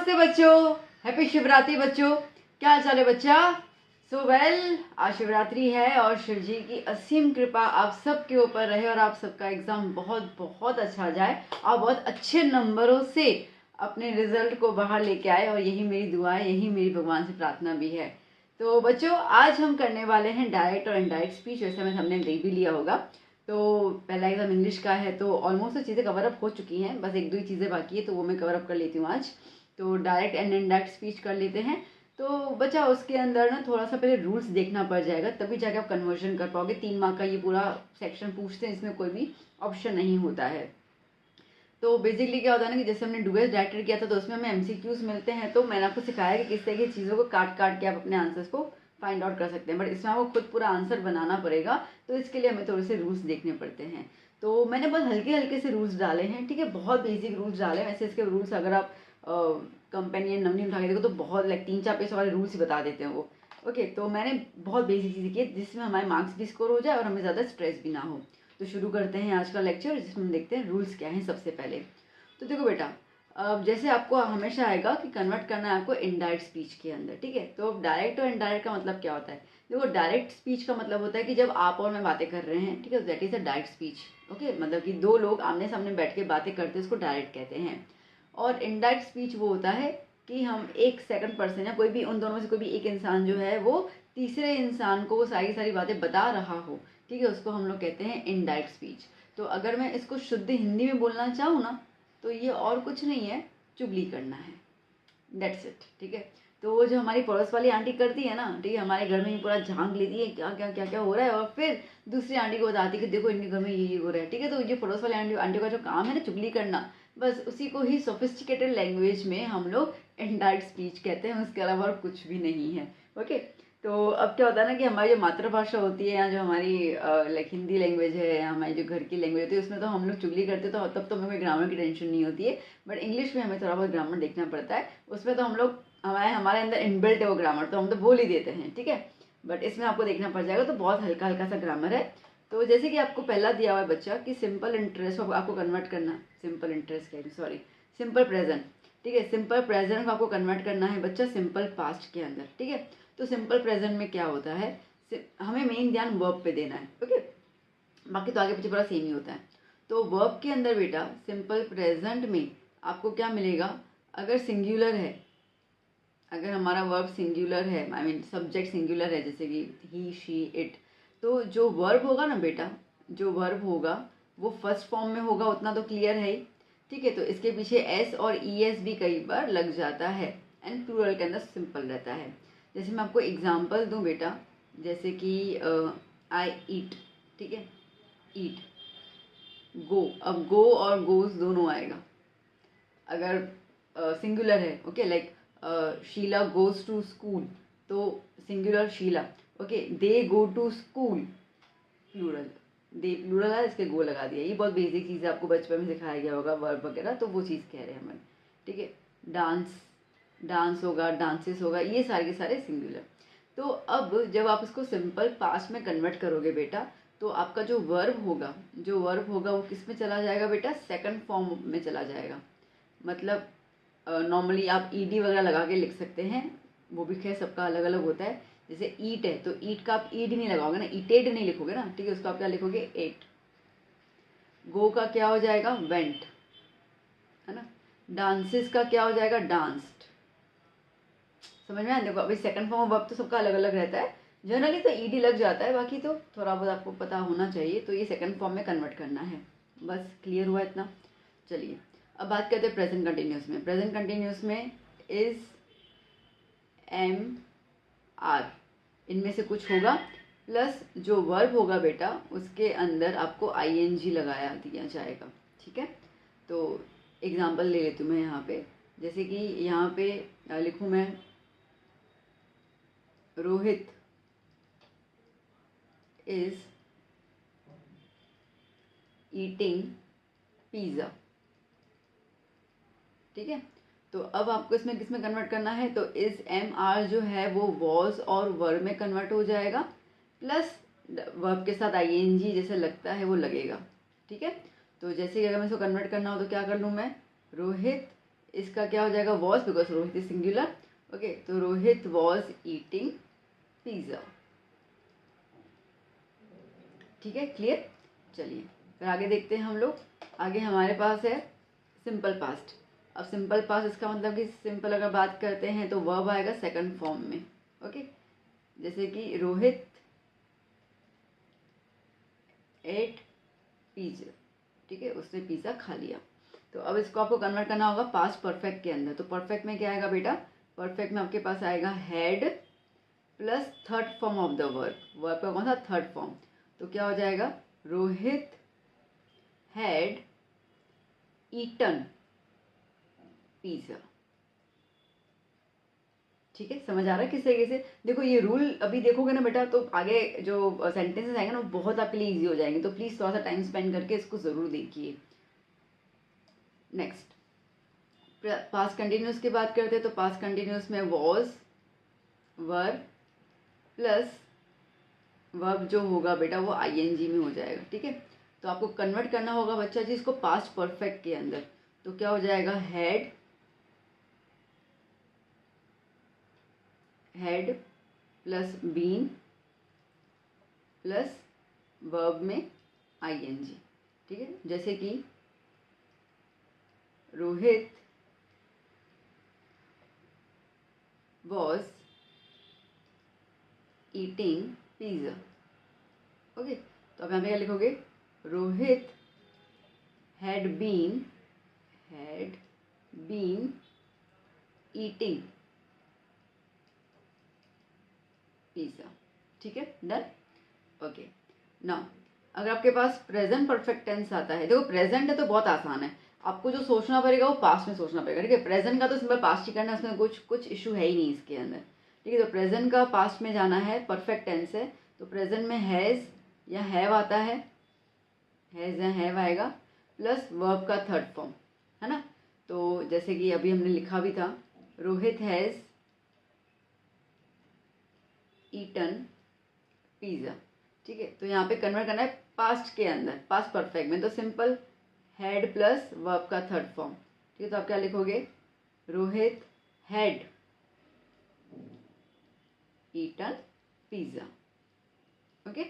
नमस्ते बच्चों, हैप्पी शिवरात्रि बच्चों। क्या हाल चाल है बच्चा? आज शिवरात्रि है और शिव जी की असीम कृपा आप सबके ऊपर रहे और आप सबका एग्जाम बहुत बहुत अच्छा जाए। आप बहुत अच्छे नंबरों से अपने रिजल्ट को बाहर लेके आए और यही मेरी दुआ है, यही मेरी भगवान से प्रार्थना भी है। तो बच्चों, आज हम करने वाले हैं डायरेक्ट और इनडायरेक्ट स्पीच। वैसे मैं हमने देख भी लिया होगा। तो पहला एग्जाम इंग्लिश का है, तो ऑलमोस्ट चीज़ें कवर अप हो चुकी हैं, बस एक दो ही चीज़ें बाकी है, तो वो मैं कवर अप कर लेती हूँ आज। तो डायरेक्ट एंड इनडायरेक्ट स्पीच कर लेते हैं। तो बच्चा उसके अंदर ना थोड़ा सा पहले रूल्स देखना पड़ जाएगा, तभी जाके आप कन्वर्जन कर पाओगे। 3 मार्क का ये पूरा सेक्शन पूछते हैं, इसमें कोई भी ऑप्शन नहीं होता है। तो बेसिकली क्या होता है ना कि जैसे हमने डुएस डायरेक्टर किया था, तो उसमें हमें एमसीक्यूज मिलते हैं। तो मैंने आपको सिखाया कि किस तरह की चीज़ों को काट काट के आप अपने आंसर्स को फाइंड आउट कर सकते हैं, बट इसमें आपको खुद पूरा आंसर बनाना पड़ेगा। तो इसके लिए हमें थोड़े से रूल्स देखने पड़ते हैं। तो मैंने बहुत हल्के हल्के से रूल्स डाले हैं, ठीक है, बहुत बेसिक रूल्स डाले हैं। वैसे इसके रूल्स अगर आप कंपेनियन नवनी उठा के देखो तो बहुत लाइक 3-4 पेज वाले रूल्स ही बता देते हैं वो। ओके, तो मैंने बहुत बेसिक चीज़ें की जिसमें हमारे मार्क्स भी स्कोर हो जाए और हमें ज़्यादा स्ट्रेस भी ना हो। तो शुरू करते हैं आज का लेक्चर, जिसमें हम देखते हैं रूल्स क्या हैं सबसे पहले। तो देखो बेटा, अब जैसे आपको हमेशा आएगा कि कन्वर्ट करना है आपको इनडायरेक्ट स्पीच के अंदर, ठीक है। तो डायरेक्ट और इनडायरेक्ट का मतलब क्या होता है? देखो, डायरेक्ट स्पीच का मतलब होता है कि जब आप और मैं बातें कर रहे हैं, ठीक है, that is a direct speech. Okay, मतलब कि दो लोग आमने सामने बैठ के बातें करते हैं, उसको डायरेक्ट कहते हैं। और इनडायरेक्ट स्पीच वो होता है कि हम एक सेकंड पर्सन या कोई भी उन दोनों में से कोई भी एक इंसान जो है वो तीसरे इंसान को वो सारी सारी बातें बता रहा हो, ठीक है, उसको हम लोग कहते हैं इनडायरेक्ट स्पीच। तो अगर मैं इसको शुद्ध हिंदी में बोलना चाहूँ ना, तो ये और कुछ नहीं है, चुगली करना है, दैट्स इट, ठीक है। तो वो जो हमारी पड़ोस वाली आंटी करती है ना, ठीक है, हमारे घर में ही पूरा झांक लेती है क्या क्या क्या क्या हो रहा है, और फिर दूसरी आंटी को बताती है कि देखो इनके घर में ये हो रहा है, ठीक है। तो ये पड़ोस वाली आंटी आंटी का जो काम है ना, चुगली करना, बस उसी को ही सोफिस्टिकेटेड लैंग्वेज में हम लोग इनडायरेक्ट स्पीच कहते हैं। उसके अलावा और कुछ भी नहीं है। ओके, तो अब क्या होता है ना कि हमारी जो मातृभाषा होती है या जो हमारी लाइक हिंदी लैंग्वेज है, हमारी जो घर की लैंग्वेज होती है, उसमें तो हम लोग चुगली करते तो तब तो हमें कोई ग्रामर की टेंशन नहीं होती है। बट इंग्लिश में हमें थोड़ा बहुत ग्रामर देखना पड़ता है। उसमें तो हम लोग हमारे अंदर इनबिल्ट है वो ग्रामर, तो हम तो बोल ही देते हैं, ठीक है। बट इसमें आपको देखना पड़ जाएगा, तो बहुत हल्का हल्का सा ग्रामर है। तो जैसे कि आपको पहला दिया हुआ है बच्चा कि सिंपल इंटरेस्ट आपको कन्वर्ट करना, सिंपल इंटरेस्ट कह रही सॉरी, सिंपल प्रेजेंट, ठीक है। सिंपल प्रेजेंट को आपको कन्वर्ट करना है बच्चा सिंपल पास्ट के अंदर, ठीक है। तो सिंपल प्रेजेंट में क्या होता है, हमें मेन ध्यान वर्ब पे देना है, ओके, बाकी तो आगे पीछे बड़ा सेम ही होता है। तो वर्ब के अंदर बेटा सिंपल प्रेजेंट में आपको क्या मिलेगा? अगर सिंगुलर है, अगर हमारा वर्ब सिंगुलर है, आई मीन सब्जेक्ट सिंगुलर है, जैसे कि ही शी इट, तो जो वर्ब होगा ना बेटा, जो वर्ब होगा वो फर्स्ट फॉर्म में होगा, उतना तो क्लियर है ही, ठीक है। तो इसके पीछे एस और ई एस भी कई बार लग जाता है, एंड प्लूरल के अंदर सिंपल रहता है। जैसे मैं आपको एग्जांपल दूं बेटा, जैसे कि आई ईट, ठीक है, ईट, गो, अब गो और गोज दोनों आएगा अगर सिंगुलर है, okay, like Sheela goes to school, तो singular Sheela, okay. They go to school, plural, they plural है, इसके गो लगा दिया। ये बहुत बेसिक चीज़ है, आपको बचपन में सिखाया गया होगा वर्ब वगैरह, तो वो चीज़ कह रहे हैं हम, ठीक है। डांस, डांस होगा, डांसेस होगा, ये सारे के सारे सिंगुलर। तो अब जब आप इसको सिंपल पास्ट में कन्वर्ट करोगे बेटा, तो आपका जो वर्ब होगा, वो किस में चला जाएगा बेटा? सेकंड फॉर्म में चला जाएगा। मतलब नॉर्मली आप ईडी वगैरह लगा के लिख सकते हैं, वो भी खैर सबका अलग अलग होता है। जैसे ईट है, तो ईट का आप ईड नहीं लगाओगे ना, ईटेड नहीं लिखोगे ना, ठीक है, उसको आप क्या लिखोगे? एट। गो का क्या हो जाएगा? वेंट, है ना। डांसेस का क्या हो जाएगा? डांस्ड। समझ में आया? देखो अभी सेकंड फॉर्म ऑफ वर्ब तो सबका अलग अलग रहता है, जनरली तो ईडी लग जाता है, बाकी तो थोड़ा बहुत आपको पता होना चाहिए। तो ये सेकंड फॉर्म में कन्वर्ट करना है, बस क्लियर हुआ इतना? चलिए अब बात करते हैं प्रेजेंट कंटिन्यूस में। प्रेजेंट कंटिन्यूस में इज, एम, आर, इनमें से कुछ होगा, प्लस जो वर्ब होगा बेटा उसके अंदर आपको आईएनजी लगाया दिया जाएगा, ठीक है। तो एग्जांपल ले लेती हूँ मैं यहाँ पे, जैसे कि यहाँ पे लिखूँ मैं, रोहित इज ईटिंग पिज़्ज़ा, ठीक है। तो अब आपको इसमें किस में कन्वर्ट करना है? तो इस एम आर जो है वो वॉज और वर्ब में कन्वर्ट हो जाएगा, प्लस वर्ब के साथ आईएनजी जैसे लगता है वो लगेगा, ठीक है। तो जैसे कि अगर मैं इसको कन्वर्ट करना हो तो क्या कर लूँ मैं? रोहित इसका क्या हो जाएगा was, because Rohit is singular. Okay, तो रोहित वॉज ईटिंग पिज्ज़ा। ठीक है, क्लियर। चलिए फिर आगे देखते हैं हम लोग। आगे हमारे पास है सिंपल पास्ट। अब सिंपल पास्ट इसका मतलब कि सिंपल अगर बात करते हैं तो वर्ब आएगा सेकंड फॉर्म में। ओके, जैसे कि रोहित एट पिज्जा। ठीक है, उसने पिज़्ज़ा खा लिया। तो अब इसको आपको कन्वर्ट करना होगा पास्ट परफेक्ट के अंदर। तो परफेक्ट में क्या आएगा बेटा, परफेक्ट में आपके पास आएगा had plus third form of the verb. Verb का कौन सा, थर्ड फॉर्म। तो क्या हो जाएगा, रोहित हैड ईटन पिज़्ज़ा। ठीक है, समझ आ रहा है किस तरीके से। देखो ये रूल अभी देखोगे ना बेटा, तो आगे जो सेंटेंसेस आएंगे ना वो बहुत आपके लिए इजी हो जाएंगे। तो प्लीज़ थोड़ा सा टाइम स्पेंड करके इसको ज़रूर देखिए। नेक्स्ट, पास्ट कंटिन्यूस की बात करते हैं तो पास्ट कंटिन्यूस में वॉज वर्ब प्लस वर्ब जो होगा बेटा वो आईएनजी में हो जाएगा। ठीक है, तो आपको कन्वर्ट करना होगा बच्चा जी इसको पास्ट परफेक्ट के अंदर। तो क्या हो जाएगा, had plus been plus verb में आईएनजी। ठीक है, जैसे कि Rohit was eating pizza. Okay, तो अब यहाँ पे क्या लिखोगे, Rohit had been eating pizza. ठीक है, डन। ओके, नाउ अगर आपके पास प्रेजेंट परफेक्ट टेंस आता है, देखो प्रेजेंट है तो बहुत आसान है, आपको जो सोचना पड़ेगा वो पास्ट में सोचना पड़ेगा। ठीक है, प्रेजेंट का तो सिंपल पास्ट ही करना है, उसमें कुछ इशू है ही नहीं इसके अंदर। ठीक है, तो प्रेजेंट का पास्ट में जाना है, परफेक्ट टेंस है तो प्रेजेंट में हैज़ या हैव आता है, हैज़ या हैव आएगा प्लस वर्ब का थर्ड फॉर्म, है ना। तो जैसे कि अभी हमने लिखा भी था, रोहित हैज़ ईटन पिज़्ज़ा। ठीक है, तो यहाँ पे कन्वर्ट करना है पास्ट के अंदर, पास्ट परफेक्ट में। तो सिंपल हैड प्लस वर्ब का थर्ड फॉर्म। ठीक है, तो आप क्या लिखोगे, Rohit had eaten pizza. Okay,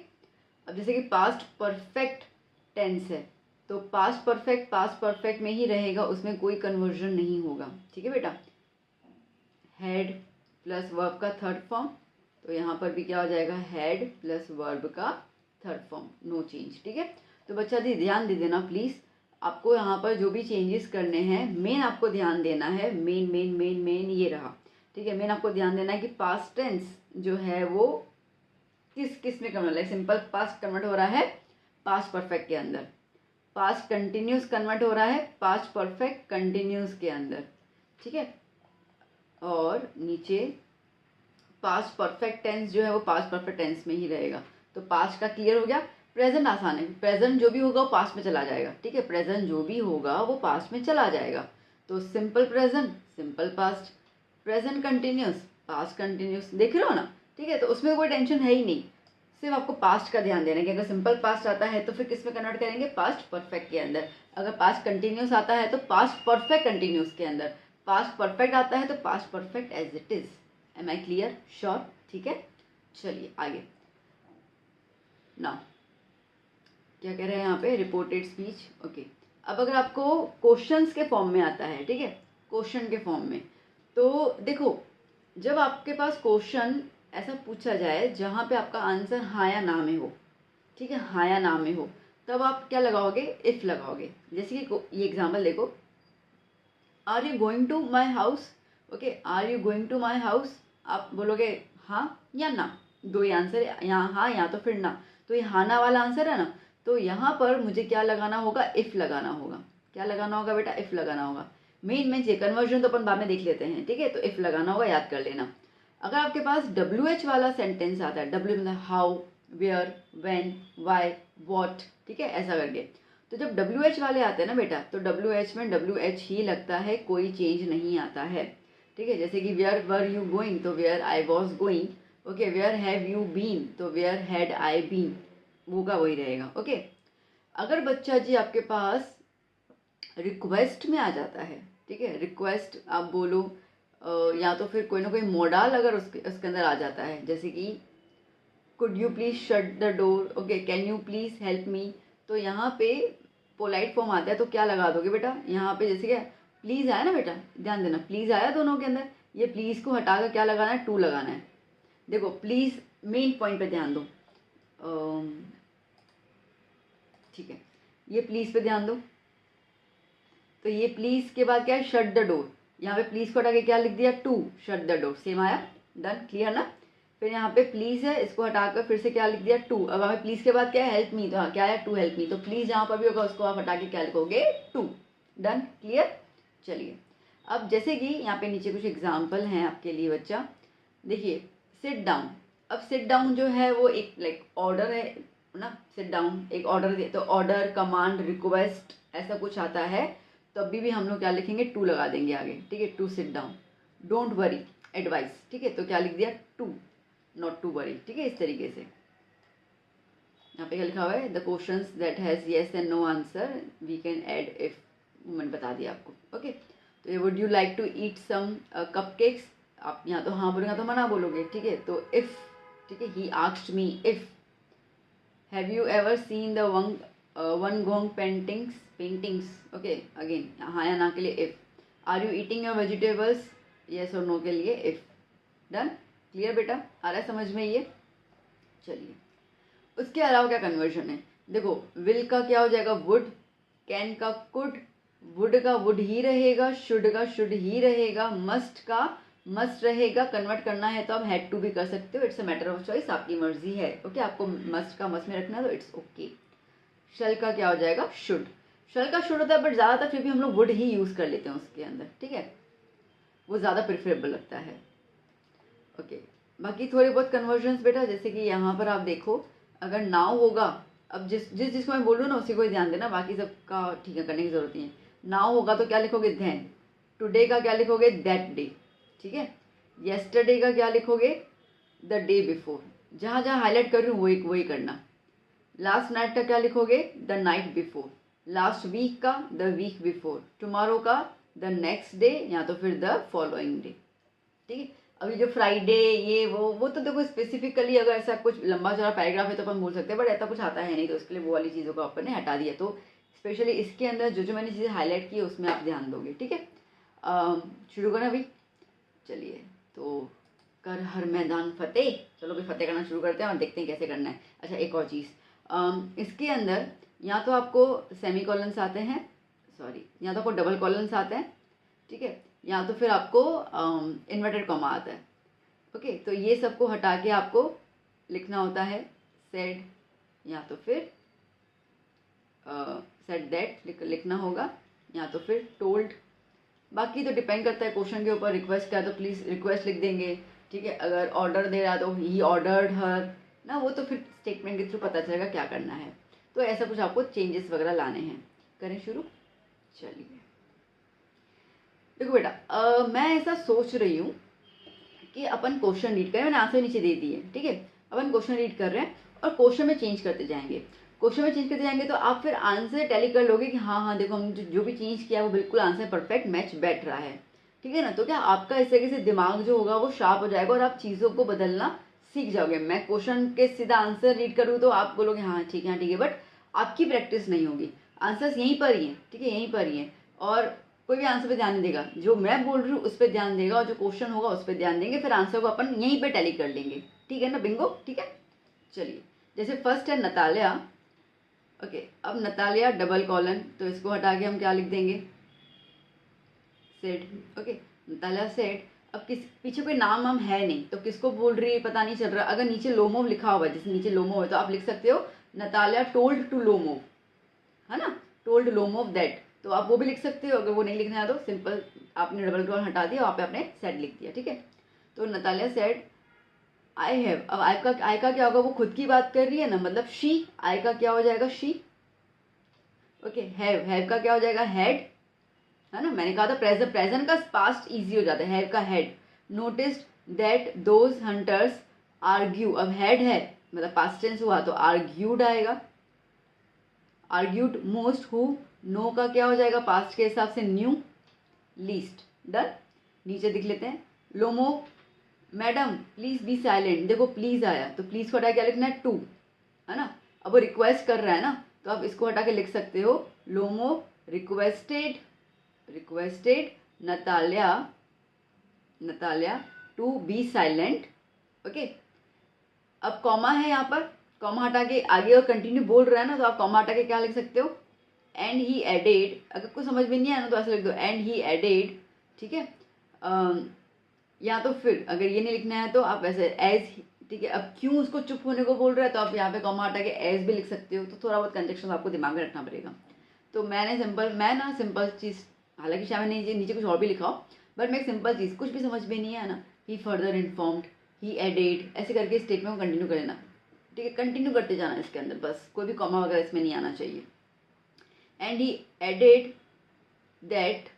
अब जैसे कि पास्ट परफेक्ट टेंस है तो पास्ट परफेक्ट में ही रहेगा, उसमें कोई कन्वर्जन नहीं होगा। ठीक है बेटा, हैड प्लस वर्ब का थर्ड फॉर्म, तो यहाँ पर भी क्या हो जाएगा, हैड प्लस वर्ब का थर्ड फॉर्म, नो चेंज। ठीक है, तो बच्चा जी ध्यान दे देना प्लीज़, आपको यहाँ पर जो भी चेंजेस करने हैं मेन आपको ध्यान देना है, मेन ये रहा। ठीक है, मेन आपको ध्यान देना है कि पास्ट टेंस जो है वो किस में convert, like simple past convert हो रहा है पास्ट परफेक्ट के अंदर, पास्ट कंटिन्यूस कन्वर्ट हो रहा है पास्ट परफेक्ट कंटिन्यूस के अंदर। ठीक है, और नीचे पास्ट परफेक्ट टेंस जो है वो पास्ट परफेक्ट टेंस में ही रहेगा। तो पास्ट का क्लियर हो गया। प्रेजेंट आसान है, प्रेजेंट जो भी होगा वो पास्ट में चला जाएगा। ठीक है, प्रेजेंट जो भी होगा वो पास्ट में चला जाएगा। तो simple present, simple past, present continuous, past continuous, देख रहे हो ना। ठीक है, तो उसमें कोई टेंशन है ही नहीं, सिर्फ आपको पास्ट का ध्यान देना है कि अगर सिंपल पास्ट आता है तो फिर किस में कन्वर्ट करेंगे, पास्ट परफेक्ट के अंदर। अगर पास्ट कंटिन्यूस आता है तो पास्ट परफेक्ट कंटिन्यूस के अंदर, पास्ट परफेक्ट आता है तो past perfect as it is. Am I clear, sure. ठीक है, चलिए आगे। नाउ क्या कह रहे हैं यहाँ पे, रिपोर्टेड स्पीच। ओके, अब अगर आपको क्वेश्चंस के फॉर्म में आता है, ठीक है, क्वेश्चन के फॉर्म में, तो देखो जब आपके पास क्वेश्चन ऐसा पूछा जाए जहाँ पे आपका आंसर हाँ या ना में हो, ठीक है, हाँ या ना में हो, तब आप क्या लगाओगे, इफ़ लगाओगे। जैसे कि ये एग्जाम्पल देखो, are you going to my house. Okay, are you going to my house, आप बोलोगे हाँ या ना, दो ही आंसर है, यहाँ हाँ या तो फिर ना। तो ये हाँ ना वाला आंसर है ना, तो यहाँ पर मुझे क्या लगाना होगा, इफ़ लगाना होगा। क्या लगाना होगा बेटा, इफ़ लगाना होगा। मेन से कन्वर्जन तो अपन बाद में देख लेते हैं। ठीक है, तो इफ़ लगाना होगा, याद कर लेना। अगर आपके पास WH वाला सेंटेंस आता है, W मतलब how, where, when, why, what, ठीक है, ऐसा करके, तो जब WH वाले आते हैं ना बेटा, तो WH में WH ही लगता है, कोई चेंज नहीं आता है। ठीक है, जैसे कि वेयर वर यू गोइंग, तो where I was going. Okay, where have you been, तो वेयर हैड आई बीन, वो का वही रहेगा। ओके, अगर बच्चा जी आपके पास रिक्वेस्ट में आ जाता है, ठीक है, रिक्वेस्ट आप बोलो, या तो फिर कोई ना कोई मोडाल अगर उसके अंदर आ जाता है, जैसे कि could you please shut the door, okay, can you please help me, तो यहाँ पे पोलाइट फॉर्म आता है तो क्या लगा दोगे बेटा, यहाँ पे जैसे क्या प्लीज़ आया ना बेटा, ध्यान देना प्लीज़ आया दोनों के अंदर, ये प्लीज़ को हटाकर क्या लगाना है, टू लगाना है। देखो प्लीज़ मेन पॉइंट पे ध्यान दो, ठीक है, ये प्लीज़ पे ध्यान दो, तो ये प्लीज़ के बाद क्या है, शट द डोर, यहाँ पे प्लीज़ को हटा के क्या लिख दिया, to shut the door, same आया, डन, क्लियर ना। फिर यहाँ पे प्लीज़ है, इसको हटाकर फिर से क्या लिख दिया, टू। अब हमें प्लीज़ के बाद क्या है, हेल्प मी, तो हाँ क्या है, टू हेल्प मी, तो प्लीज़ जहाँ पर भी होगा उसको आप हटा के क्या लिखोगे, टू, डन, क्लियर। चलिए अब जैसे कि यहाँ पे नीचे कुछ एग्जाम्पल हैं आपके लिए बच्चा, देखिए सिट डाउन। अब सिट डाउन जो है वो एक लाइक ऑर्डर है ना, सिट डाउन एक ऑर्डर दे, तो ऑर्डर, कमांड, रिक्वेस्ट ऐसा कुछ आता है, तो अभी भी हम लोग क्या लिखेंगे, टू लगा देंगे आगे, ठीक है, to sit down. Don't worry, advice, ठीक है, तो क्या लिख दिया, टू, नॉट टू वरी, ठीक है, इस तरीके से। यहाँ पे क्या लिखा हुआ है, the questions that has yes and no answer we can add if, मैंने बता दिया आपको, ओके। तो ये would you like to eat some cupcakes, आप यहाँ तो हाँ बोलेंगे तो मना बोलोगे, ठीक है, तो इफ़, ठीक है, he asked me if, have you ever seen the Van गोंग पेंटिंग्स, ओके, अगेन हाँ या ना के लिए if, are you eating your vegetables, yes और नो के लिए इफ़, डन, क्लियर बेटा, आ रहा है समझ में ये। चलिए उसके अलावा क्या कन्वर्जन है, देखो विल का क्या हो जाएगा, वुड, कैन का कुड, वुड का वुड ही रहेगा, शुड का शुड ही रहेगा, मस्ट का मस्ट रहेगा, कन्वर्ट करना है तो आप हैड टू भी कर सकते हो, it's a matter of choice, आपकी मर्जी है, ओके, आपको मस्ट का मस्ट में रखना है तो इट्स ओके। शल का क्या हो जाएगा, शुड, शल का शुड होता है बट ज़्यादातर फिर भी हम लोग वुड ही यूज़ कर लेते हैं उसके अंदर, ठीक है, वो ज़्यादा प्रिफरेबल लगता है, ओके। बाकी थोड़े बहुत कन्वर्जन्स बेटा, जैसे कि यहाँ पर आप देखो, अगर नाउ होगा, अब जिसको मैं बोल रही हूँ ना उसी को ही ध्यान देना, बाकी सबका ठीक है करने की जरूरत नहीं है। नाउ होगा तो क्या लिखोगे, धैन, टुडे का क्या लिखोगे, दैट डे, ठीक है, येस्टरडे का क्या लिखोगे, द डे बिफोर, जहाँ जहाँ हाईलाइट कर रही हूँ वही वही करना। लास्ट नाइट का क्या लिखोगे, the night before, last week का द वीक बिफोर, टुमारो का द नेक्स्ट डे या तो फिर द फॉलोइंग डे, ठीक है। अभी जो फ्राइडे ये वो तो देखो स्पेसिफिकली अगर ऐसा कुछ लंबा चौड़ा पैराग्राफ है तो अपन बोल सकते हैं, बट ऐसा कुछ आता है नहीं, तो उसके लिए वो वाली चीज़ों को अपन ने हटा दिया, तो स्पेशली इसके अंदर जो जो मैंने चीज़ें हाईलाइट की है उसमें आप ध्यान दोगे, ठीक है। शुरू करें अभी, चलिए, तो कर हर मैदान फतेह, चलो भाई फतेह करना शुरू करते हैं और देखते हैं कैसे करना है। अच्छा एक और चीज़, इसके अंदर या तो आपको सेमी कॉलन्स आते हैं, सॉरी या तो आपको डबल कॉलन्स आते हैं, ठीक है, या तो फिर आपको इन्वर्टेड कॉमा आता है, ओके। तो ये सबको हटा के आपको लिखना होता है सेड, या तो फिर सेड दैट लिखना होगा, या तो फिर टोल्ड, बाकी तो डिपेंड करता है क्वेश्चन के ऊपर। रिक्वेस्ट का तो प्लीज़ रिक्वेस्ट लिख देंगे, ठीक है, अगर ऑर्डर दे रहा तो ही ऑर्डर्ड हर ना, वो तो फिर स्टेटमेंट के थ्रू पता चलेगा क्या करना है, तो ऐसा कुछ आपको चेंजेस वगैरह लाने हैं। करें शुरू, चलिए देखो बेटा, मैं ऐसा सोच रही हूँ कि अपन क्वेश्चन रीड करें, मैंने आंसर नीचे दे दिए, ठीक है, अपन क्वेश्चन रीड कर रहे हैं और क्वेश्चन में चेंज करते जाएंगे, क्वेश्चन में चेंज करते जाएंगे तो आप फिर आंसर टैली कर लोगे कि हाँ हाँ देखो हम जो भी चेंज किया वो बिल्कुल आंसर परफेक्ट मैच बैठ रहा है, ठीक है ना। तो क्या आपका इस तरीके से दिमाग जो होगा वो शार्प हो जाएगा और आप चीज़ों को बदलना सीख जाओगे। मैं क्वेश्चन के सीधा आंसर रीड करूँ तो आप बोलोगे हाँ ठीक है हाँ ठीक है, बट आपकी प्रैक्टिस नहीं होगी, आंसर्स यहीं पर ही हैं, ठीक है, यहीं पर ही हैं, और कोई भी आंसर पे ध्यान नहीं देगा, जो मैं बोल रही हूँ उस पर ध्यान देगा और जो क्वेश्चन होगा उस पर ध्यान देंगे, फिर आंसर को अपन यहीं पे टैली कर लेंगे, ठीक है ना, बिंगो, ठीक है। चलिए जैसे फर्स्ट है नतालिया, ओके, अब नतालिया डबल कॉलन, तो इसको हटा के हम क्या लिख देंगे, सेड, ओके, नतालिया सेड। अब किस पीछे कोई नाम हम है नहीं तो किसको बोल रही है पता नहीं चल रहा, अगर नीचे लोमोव लिखा हुआ है, जैसे नीचे लोमोव है तो आप लिख सकते हो नतालिया टोल्ड टू लोमोव, है ना, टोल्ड लोमोव दैट, तो आप वो भी लिख सकते हो। अगर वो नहीं लिखना है तो सिंपल आपने डबल कॉलन हटा दिया, वहाँ पे आपने सेड लिख दिया, ठीक है। तो नतालिया सेड आई हैव, अब आई का क्या होगा, वो खुद की बात कर रही है ना, मतलब शी, आई का क्या हो जाएगा शी, ओके। हैव का क्या हो जाएगा हैड, है ना, मैंने कहा था प्रेजेंट का पास्ट इजी हो जाता है, हैव का had. Noticed that those hunters argue, अब हैड है मतलब पास्ट टेंस हुआ तो आर्ग्यूड आएगा, आर्ग्यूड मोस्ट हु, नो का क्या हो जाएगा पास्ट के हिसाब से न्यू, लीस्ट। डन। नीचे दिख लेते हैं, लोमो मैडम प्लीज़ बी साइलेंट। देखो प्लीज़ आया तो प्लीज़ को हटा क्या लिखना है, टू, है ना। अब वो रिक्वेस्ट कर रहा है ना, तो आप इसको हटा के लिख सकते हो Lomo requested Natalia to be silent. Okay, अब कॉमा है यहाँ पर, कॉमा हटा के आगे और कंटिन्यू बोल रहा है ना, तो आप कॉमा हटा के क्या लिख सकते हो, एंड ही एडेड। अगर कुछ समझ में नहीं आया ना तो ऐसे लिख दो एंड ही एडेड, ठीक है। या तो फिर अगर ये नहीं लिखना है तो आप ऐसे एज, ठीक है। अब क्यों उसको चुप होने को बोल रहा है, तो आप यहाँ पे कॉमा हटा के एज भी लिख सकते हो। तो थोड़ा बहुत कंजक्शन आपको दिमाग में रखना पड़ेगा। तो मैं सिंपल चीज़, हालांकि शायद मैंने नीचे कुछ और भी लिखा हो, बट मैं एक सिंपल चीज़, कुछ भी समझ में नहीं है ना, ही फर्दर इन्फॉर्म्ड, ही एडेड, ऐसे करके स्टेटमेंट को कंटिन्यू कर लेना, ठीक है। कंटिन्यू करते जाना इसके अंदर, बस कोई भी कॉमा वगैरह इसमें नहीं आना चाहिए। एंड ही एडेड दैट,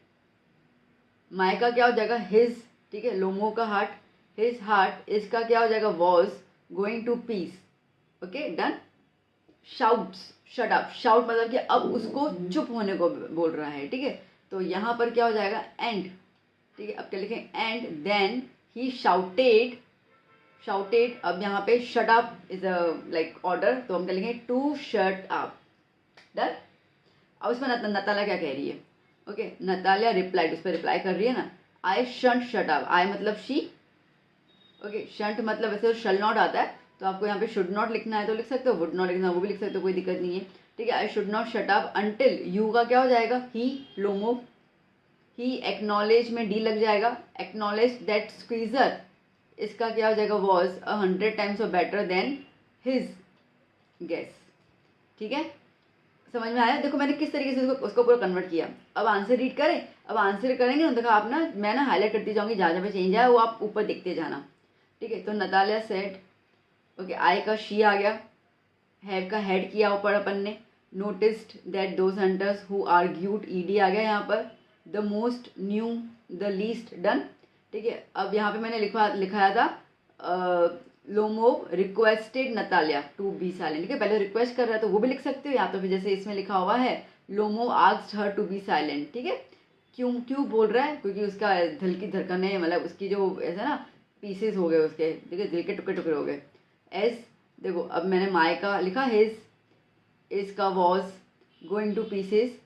माई का क्या हो जाएगा, हिज, ठीक है। लोमो का हार्ट, हिज हार्ट, इसका क्या हो जाएगा, was going to piece. Okay done. Shouts, shut up, shout मतलब कि अब उसको चुप होने को बोल रहा है, ठीक है। तो यहाँ पर क्या हो जाएगा, एंड, ठीक है। अब क्या लिखें, एंड देन ही शाउटेड, अब यहाँ पे shut up is a like order, तो हम क्या लिखें, टू शट अप। डन। अब उसमें नताला क्या कह रही है, ओके। नतालिया रिप्लाइड, उस पर रिप्लाई कर रही है ना, आई शंट शट अप, आई मतलब शी, ओके। शंट मतलब वैसे तो शल नॉट आता है, तो आपको यहाँ पे शुड नॉट लिखना है तो लिख सकते हो, वुड नॉट लिखना है वो भी लिख सकते हो, कोई दिक्कत नहीं है, ठीक है। I should not shut up until, you का क्या हो जाएगा, ही, लोमो, ही एक्नॉलेज में डी लग जाएगा, एक्नॉलेज दैट स्क्वीजर, इसका क्या हो जाएगा, was 100 times of better than his guess, ठीक है। समझ में आया। देखो मैंने किस तरीके से उसको पूरा कन्वर्ट किया। अब आंसर रीड करें, अब आंसर करेंगे ना, देखो आप ना, मैं ना हाईलाइट करती जाऊंगी, जहाँ जहाँ पे चेंज है वो आप ऊपर देखते जाना, ठीक है। तो नतालिया सेड, ओके, आई का शी आ गया, हैव का हेड किया ऊपर अपन ने, noticed that those hunters who argued, E D आ गया यहाँ पर, the most, new, the least, done, ठीक है। अब यहाँ पे मैंने लिखाया था Lomo requested Natalia to be silent, ठीक है। पहले रिक्वेस्ट कर रहा है तो वो भी लिख सकते हो, या तो फिर जैसे इसमें लिखा हुआ है Lomo asked her to be silent, ठीक है। क्यों बोल रहा है, क्योंकि उसका दिल की धड़कनें, मतलब उसकी जो ऐसा ना पीसेस हो गए उसके, ठीक है, दिल के टुकड़े टुकड़े हो गए। एस, देखो अब मैंने माई का लिखा, हिज, इसका वॉज गोइंग टू पीसेस,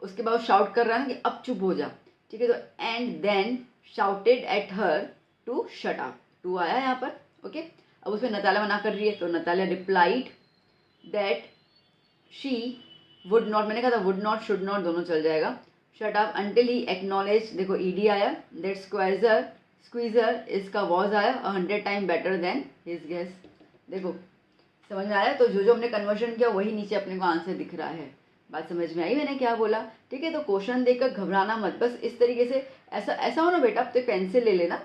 उसके बाद शाउट कर रहा है ना कि अब चुप हो जा, ठीक है। तो and then shouted at her to shut up, to आया यहाँ पर, ओके। अब उसमें नतालिया मना कर रही है, तो Natalia replied that she would not, मैंने कहा था वुड नॉट शुड नॉट दोनों चल जाएगा, shut up until he acknowledge, देखो ईडी आया, दैट स्क्वीजर इसका वॉज आया 100 time better than his guess. देखो समझ में आया। तो जो हमने कन्वर्जन किया वही नीचे अपने को आंसर दिख रहा है। बात समझ में आई मैंने क्या बोला, ठीक है। तो क्वेश्चन देखकर घबराना मत, बस इस तरीके से, ऐसा हो ना बेटा, आप तो पेंसिल ले लेना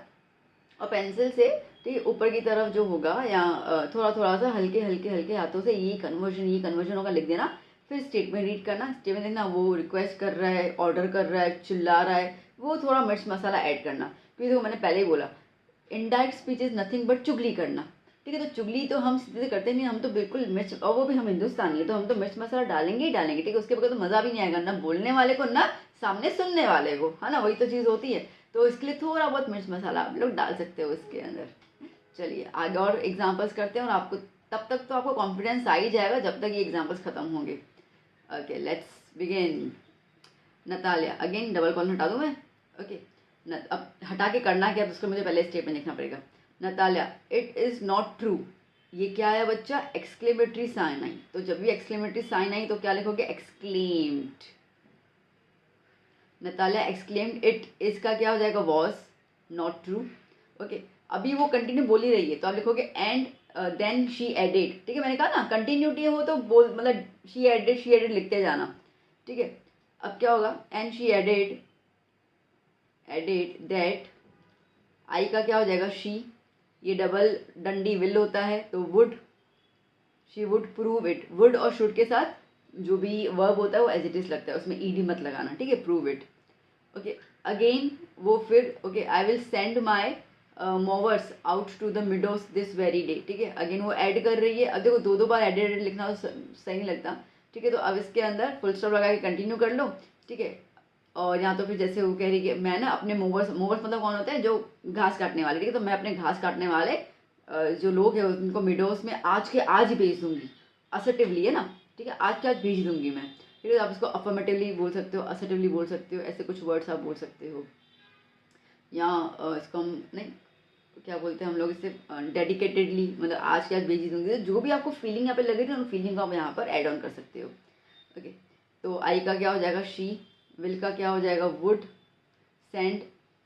और पेंसिल से, ठीक है, ऊपर की तरफ जो होगा या थोड़ा थोड़ा सा हल्के हाथों से ये कन्वर्जन होगा लिख देना। फिर स्टेटमेंट रीड करना, स्टेटमेंट देखना, वो रिक्वेस्ट कर रहा है, ऑर्डर कर रहा है, चिल्ला रहा है, वो थोड़ा मिर्च मसाला ऐड करना, क्योंकि देखो मैंने पहले ही बोला indirect speech is nothing but चुगली करना, ठीक है। तो चुगली तो हम सीधे करते नहीं, हम तो बिल्कुल मिर्च, और वो भी हम हिंदुस्तानी है तो हम तो मिर्च मसाला डालेंगे ही डालेंगे, ठीक है। उसके बगैर तो मज़ा भी नहीं आएगा, ना बोलने वाले को ना सामने सुनने वाले को, है ना, वही तो चीज़ होती है। तो इसके लिए थोड़ा बहुत मिर्च मसाला आप लोग डाल सकते हो इसके अंदर। चलिए आगे और एग्जाम्पल्स करते हैं, और आपको तब तक तो आपको कॉन्फिडेंस आ ही जाएगा जब तक ये एग्जाम्पल्स खत्म होंगे। Okay let's begin. Natalia, again double colon हटा दूँ मैं, ओके। अब हटा के करना क्या, उसको मुझे पहले स्टेटमेंट लिखना पड़ेगा। Natalia, it is not true, ये क्या है बच्चा, एक्सक्लेमेटरी साइन आई, तो जब भी एक्सक्लेमेटरी साइन आई तो क्या लिखोगे, एक्सक्लेम्ड। नतालिया एक्सक्लेम्ड, इट, इसका क्या हो जाएगा, वॉज नॉट ट्रू, ओके। अभी वो कंटिन्यू बोल ही रही है तो आप लिखोगे एंड देन शी एडेड, ठीक है। मैंने कहा ना कंटिन्यूटी हो तो बोल, मतलब शी एडेड लिखते जाना, ठीक है। अब क्या होगा, एंड शी एडेड दैट, आई का क्या हो जाएगा, शी, ये डबल डंडी विल होता है तो would, she would prove it, would और शुड के साथ जो भी वर्ब होता है वो एज इट इज लगता है, उसमें ईडी मत लगाना, ठीक है, प्रूव इट, ओके। अगेन वो फिर, okay, I will send my mowers out to the meadows this very day, ठीक है। अगेन वो ऐड कर रही है, अब देखो दो बार एडेड लिखना तो सही नहीं लगता, ठीक है। तो अब इसके अंदर फुल स्टॉप लगा के कंटिन्यू कर लो, ठीक है। और या तो फिर जैसे वो कह रही कि मैं ना अपने मूवर्स मूवर्स मतलब कौन होते हैं, जो घास काटने वाले, ठीक है, तो मैं अपने घास काटने वाले जो लोग हैं उनको मिडोस में आज के आज ही भेज दूंगी। असर्टिवली है ना, ठीक है, आज के आज भेज दूंगी मैं, ठीक है। आप इसको अफर्मेटिवली बोल सकते हो, असर्टिवली बोल सकते हो, ऐसे कुछ वर्ड्स आप बोल सकते हो। या इसको हम नहीं क्या बोलते हैं हम लोग इसे, डेडिकेटेडली, मतलब आज के आज भेज दूंगी। जो भी आपको फीलिंग यहाँ पे लगे थी उन फीलिंग को आप यहाँ पर ऐड ऑन कर सकते हो। ओके, तो आई का क्या हो जाएगा शी, विल का क्या हो जाएगा वुड, सेंड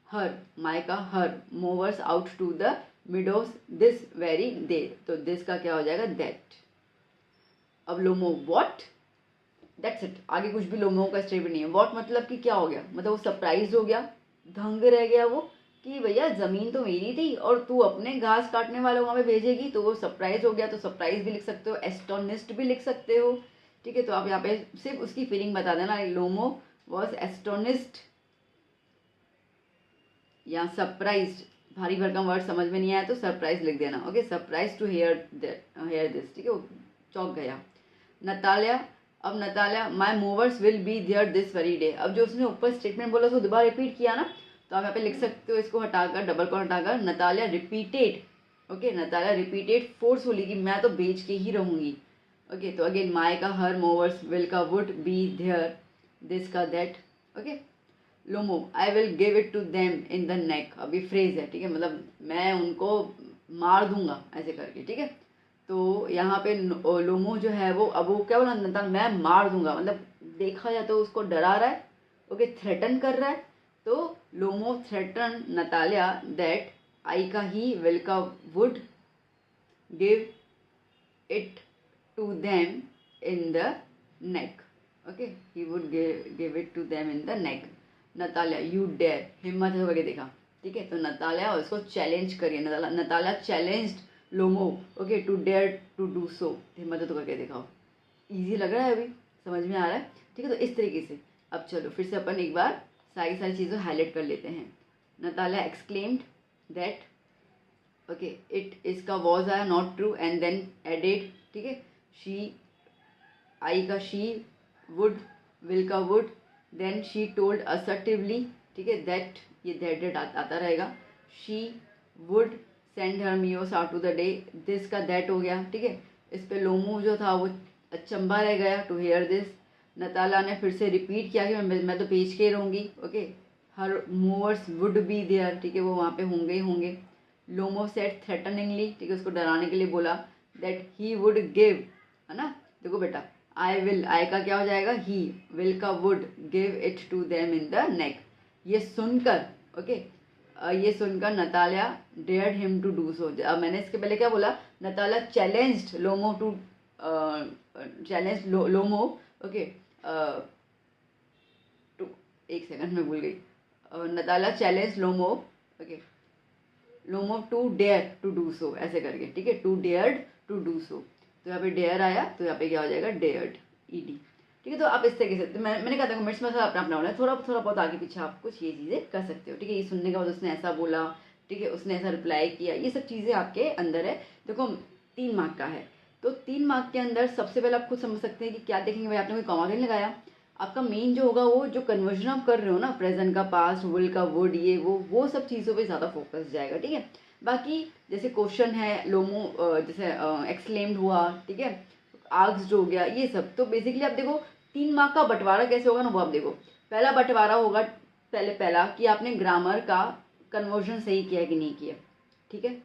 हर, माई का her, movers out to the meadows this very day, तो दिस का क्या हो जाएगा दैट। अब लोमो व्हाट, दैट्स इट, आगे कुछ भी लोमो का स्टेप नहीं है। व्हाट मतलब कि क्या हो गया, मतलब वो सरप्राइज हो गया, दंग रह गया वो कि भैया ज़मीन तो मेरी थी और तू अपने घास काटने वाले वहाँ पे भेजेगी, तो वो सरप्राइज हो गया। तो सरप्राइज भी लिख सकते हो, एस्टोनिस्ड भी लिख सकते हो, ठीक है। तो आप यहाँ पे सिर्फ उसकी फीलिंग बता देना, लोमो वॉज एस्टोनिस्ड या सरप्राइज्ड, भारी भरकम वर्ड समझ में नहीं आया तो सरप्राइज लिख देना। Okay, surprise to hear this, ठीक है, वो चौंक गया। नतालिया, अब Natalia, my movers will be there this very day. अब जो उसने ऊपर स्टेटमेंट बोला उसको दोबारा रिपीट किया ना, तो आप यहाँ पे लिख सकते हो इसको हटाकर, डबल को हटाकर, Natalia repeated, okay, Natalia repeated forcefully कि मैं तो बेच के ही रहूंगी। ओके, तो अगेन माई का हर, मूवर्स, विल का वुड, बी देयर, दिस का that. Okay, Lomo, I will give it to them in the neck, अभी फ्रेज है, ठीक है, मतलब मैं उनको मार दूंगा ऐसे करके, ठीक है। तो यहाँ पे लोमो जो है वो, अब वो क्या बोला, नताल मैं मार दूंगा, मतलब देखा जाए तो उसको डरा रहा है, ओके, थ्रेटन कर रहा है। तो लोमो थ्रेटन नतालिया दैट आई का ही, विल का would, give it to them in the neck, okay, he would give it to them in the neck। Natalia, you dare, हिम्मत है तो करके देखा, ठीक है। तो नतालिया उसको चैलेंज करिए, Natalia challenged Lomo, okay, to dare to do so, हिम्मत है तो करके दिखाओ। इजी लग रहा है, अभी समझ में आ रहा है, ठीक है। तो इस तरीके से अब चलो फिर से अपन एक बार सारी चीज़ें हाईलाइट कर लेते हैं। Natalia exclaimed that, okay, it इसका वॉज आया not true and then added, ठीक है, शी, आई का शी, वुड, विल का would, then she told assertively, ठीक है, दैट, ये दैट आता रहेगा, शी वुड सेंड हर मीओस out to the day, this का दैट हो गया, ठीक है। इस पे लोमो जो था वो अचंबा रह गया, टू हेयर दिस। नताला ने फिर से रिपीट किया कि मैं तो पेज के रहूँगी, okay, her movers would be there, ठीक है, वो वहाँ पे होंगे ही होंगे। लोमो सेट थ्रेटनिंगली, ठीक है, उसको डराने के लिए बोला, दैट ही वुड गिव, है ना, देखो बेटा, आई विल, आई का क्या हो जाएगा ही, विल का would, give it to them in the neck. ये सुनकर, ओके, ये सुनकर Natalia dared him to do so. अब मैंने इसके पहले क्या बोला, Natalia challenged Lomo to, challenge Lomo, okay, to, एक सेकंड में भूल गई, Natalia challenge Lomo, okay, Lomo to dare to do so, ऐसे करके, ठीक है, to dared to do so. तो यहाँ पे डेयर आया तो यहाँ पे क्या हो जाएगा डेयर्ड, ईडी, ठीक है। तो आप इस तरीके से, तो मैंने कहा था मिर्च मसाला अपना अपना होना है, थोड़ा थोड़ा बहुत आगे पीछे आप कुछ ये चीज़ें कर सकते हो, ठीक है। ये सुनने के बाद उसने ऐसा बोला, ठीक है, उसने ऐसा रिप्लाई किया, ये सब चीज़ें आपके अंदर है। देखो 3 मार्क का है, तो 3 मार्क के अंदर सबसे पहले आप खुद समझ सकते हैं कि क्या देखेंगे भाई, आपने कोई कॉमा नहीं लगाया, आपका मेन जो होगा वो जो कन्वर्जन आप कर रहे हो ना, प्रेजेंट का पास्ट, विल का वुड, ये वो सब चीज़ों पे ज़्यादा फोकस जाएगा, ठीक है। बाकी जैसे क्वेश्चन है लोमो, जैसे एक्सक्लेम्ड हुआ, ठीक है, आस्क्ड हो गया, ये सब तो बेसिकली आप देखो 3 मार्क का बंटवारा कैसे होगा ना, वो आप देखो। पहला बंटवारा होगा, पहला कि आपने ग्रामर का कन्वर्जन सही किया कि नहीं किया, ठीक है।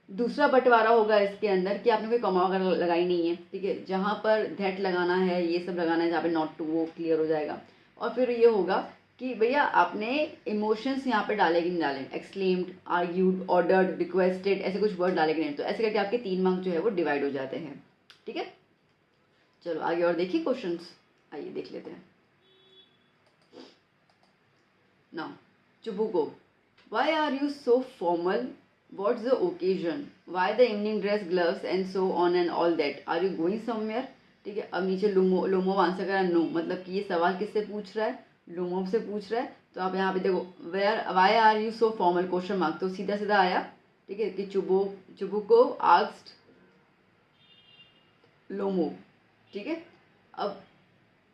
दूसरा बंटवारा होगा इसके अंदर कि आपने कोई कॉमा वगैरह लगाई नहीं है, ठीक है, जहाँ पर दैट लगाना है, ये सब लगाना है, जहाँ पे नॉट टू, वो क्लियर हो जाएगा। और फिर ये होगा कि भैया आपने इमोशंस यहाँ पे डाले कि नहीं डाले, एक्सक्लेम्ड, आर्ग्यूड, ऑर्डर्ड, रिक्वेस्टेड, ऐसे कुछ वर्ड डाले कि नहीं, तो ऐसे करके आपके 3 मार्क जो है वो डिवाइड हो जाते हैं, ठीक है। चलो आगे और देखिए क्वेश्चंस, आइए देख लेते हैं। Now Chubuko, why are you so formal, what's the occasion, why the evening dress, gloves and so on and all that, are you going somewhere, ठीक है। अब नीचे लोमो आंसर करा नो, मतलब कि ये सवाल किससे पूछ रहा है, लोमो से पूछ रहा है। तो आप यहाँ पे देखो where, why are you so formal, question mark, तो सीधा सीधा आया, ठीक है, कि चुबुको आस्क्ड लोमो, ठीक है। अब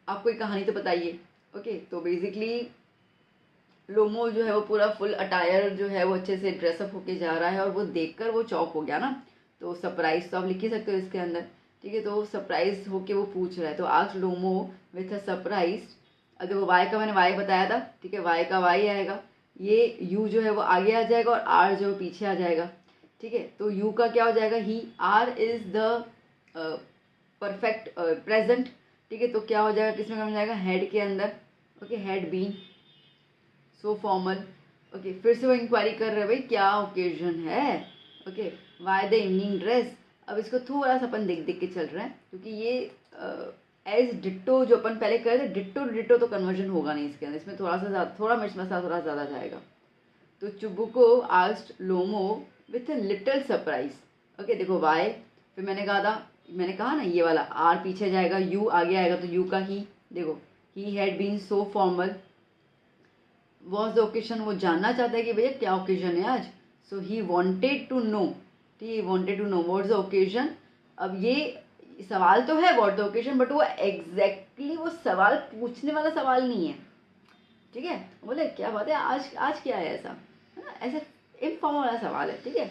आपको एक कहानी तो बताइए, ओके। तो बेसिकली लोमो जो है वो पूरा फुल अटायर जो है वो अच्छे से ड्रेसअप होके जा रहा है और वो देखकर वो चौक हो गया ना, तो सरप्राइज तो आप लिख ही सकते हो इसके अंदर, ठीक है। तो सरप्राइज होके वो पूछ रहा है, तो asked Lomo with a surprise. अब देखो वाई का मैंने वाई बताया था, ठीक है, वाई का वाई आएगा, ये यू जो है वो आगे आ जाएगा और आर जो पीछे आ जाएगा, ठीक है। तो यू का क्या हो जाएगा ही, are is the perfect present, ठीक है। तो क्या हो जाएगा, किसमें काम जाएगा, हेड के अंदर, okay, had been, so formal, okay. फिर से वो इंक्वायरी कर रहे हैं भाई क्या ओकेजन है, okay, Y the evening dress. अब इसको थोड़ा सा अपन देख देख के चल रहे हैं, क्योंकि ये एज डिट्टो जो अपन पहले कर रहे थे, डिट्टो डिट्टो तो कन्वर्जन होगा नहीं इसके अंदर, इसमें थोड़ा सा ज़्यादा, थोड़ा मिर्च मसाला थोड़ा ज़्यादा जाएगा। तो Chubuko asked Lomo with a little surprise, okay. देखो वाई, फिर मैंने कहा ना ये वाला आर पीछे जाएगा, यू आगे आएगा, तो यू का ही, देखो he had been so formal, was the occasion, वो जानना चाहता है कि भैया क्या ओकेजन है आज, so he wanted to know, ठीक है, wanted to know what's the occasion. अब ये सवाल तो है व्हाट द ओकेजन, बट वो एग्जैक्टली वो सवाल पूछने वाला सवाल नहीं है, ठीक है। बोले क्या बात है, आज आज क्या है, ऐसा है ना, ऐसे इनफॉर्मल वाला सवाल है, ठीक है।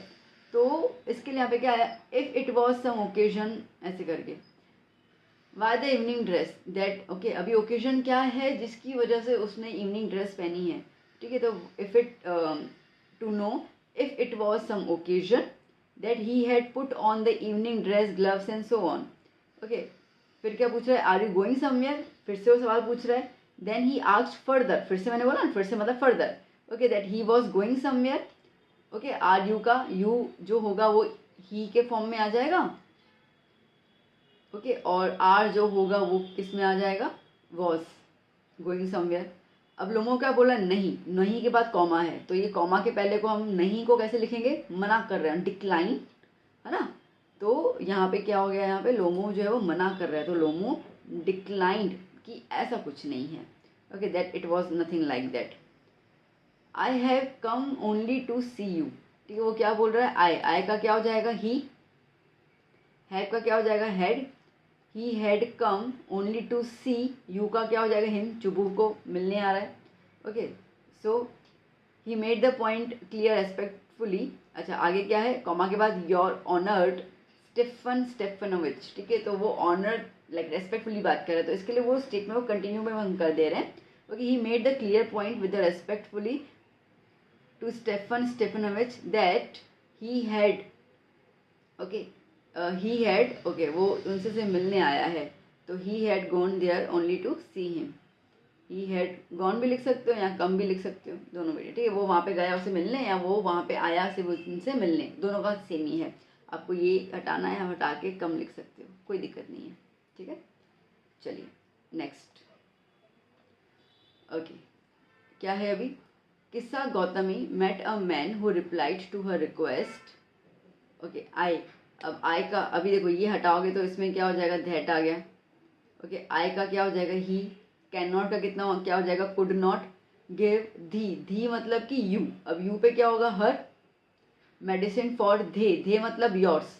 तो इसके लिए यहाँ पे क्या है, if it was some occasion, ऐसे करके, why the evening dress that, okay. अभी ओकेजन क्या है जिसकी वजह से उसने इवनिंग ड्रेस पहनी है, ठीक है। तो if it to know if it was some occasion that he had put on the evening dress, gloves and so on, okay. फिर क्या पूछ रहा है, आर यू गोइंग समवेयर, फिर से वो सवाल पूछ रहा है। देन ही आस्क्ड फर्दर, फिर से मैंने बोला ना, फिर से मतलब further, okay, that he was going somewhere, okay. Are you का यू जो होगा वो ही के फॉर्म में आ जाएगा, ओके, और आर जो होगा वो किस में आ जाएगा, वॉज गोइंग समवेयर। अब लोमो क्या बोला, नहीं, नहीं के बाद कॉमा है, तो ये कॉमा के पहले को हम नहीं को कैसे लिखेंगे, मना कर रहे हैं, डिक्लाइन, है ना। तो यहाँ पे क्या हो गया, यहाँ पे लोमो जो है वो मना कर रहा है, तो लोमो डिक्लाइंड कि ऐसा कुछ नहीं है, okay, that it was nothing like that, I have come only to see you, ठीक है। वो क्या बोल रहा है, आई का क्या हो जाएगा ही, हैव का क्या हो जाएगा head, he had come only to see, you का क्या हो जाएगा हिम, चुबू को मिलने आ रहा है, okay. So he made the point clear respectfully, अच्छा आगे क्या है, कॉमा के बाद योर ऑनर्ड स्टेफन स्टेफनोविच, ठीक है। तो वो ऑनर्ड लाइक रेस्पेक्टफुली बात कर रहे हैं, तो इसके लिए वो स्टेटमेंट को कंटिन्यू में हम कर दे रहे हैं, okay. He made the clear point with the respectfully to Stefan Stefanovich that he had, okay, he had, okay, वो उनसे से मिलने आया है, तो he had gone there only to see him, he had gone भी लिख सकते हो या कम भी लिख सकते हो, दोनों भी, ठीक है। वो वहाँ पे गया उसे मिलने, या वो वहाँ पे आया से वो उनसे मिलने, दोनों का सेम ही है। आपको ये हटाना है, हटा के कम लिख सकते हो, कोई दिक्कत नहीं है, ठीक है। चलिए नेक्स्ट, ओके, क्या है अभी, Kisa Gautami met a man who replied to her request, okay, I. अब आई का अभी देखो ये हटाओगे तो इसमें क्या हो जाएगा, दैट आ गया, ओके। आई का क्या हो जाएगा ही, कैन नॉट का कितना क्या हो जाएगा, कुड नॉट, गिव धी, धी मतलब कि यू, अब यू पे क्या होगा हर, मेडिसिन फॉर धे, धे मतलब योर्स,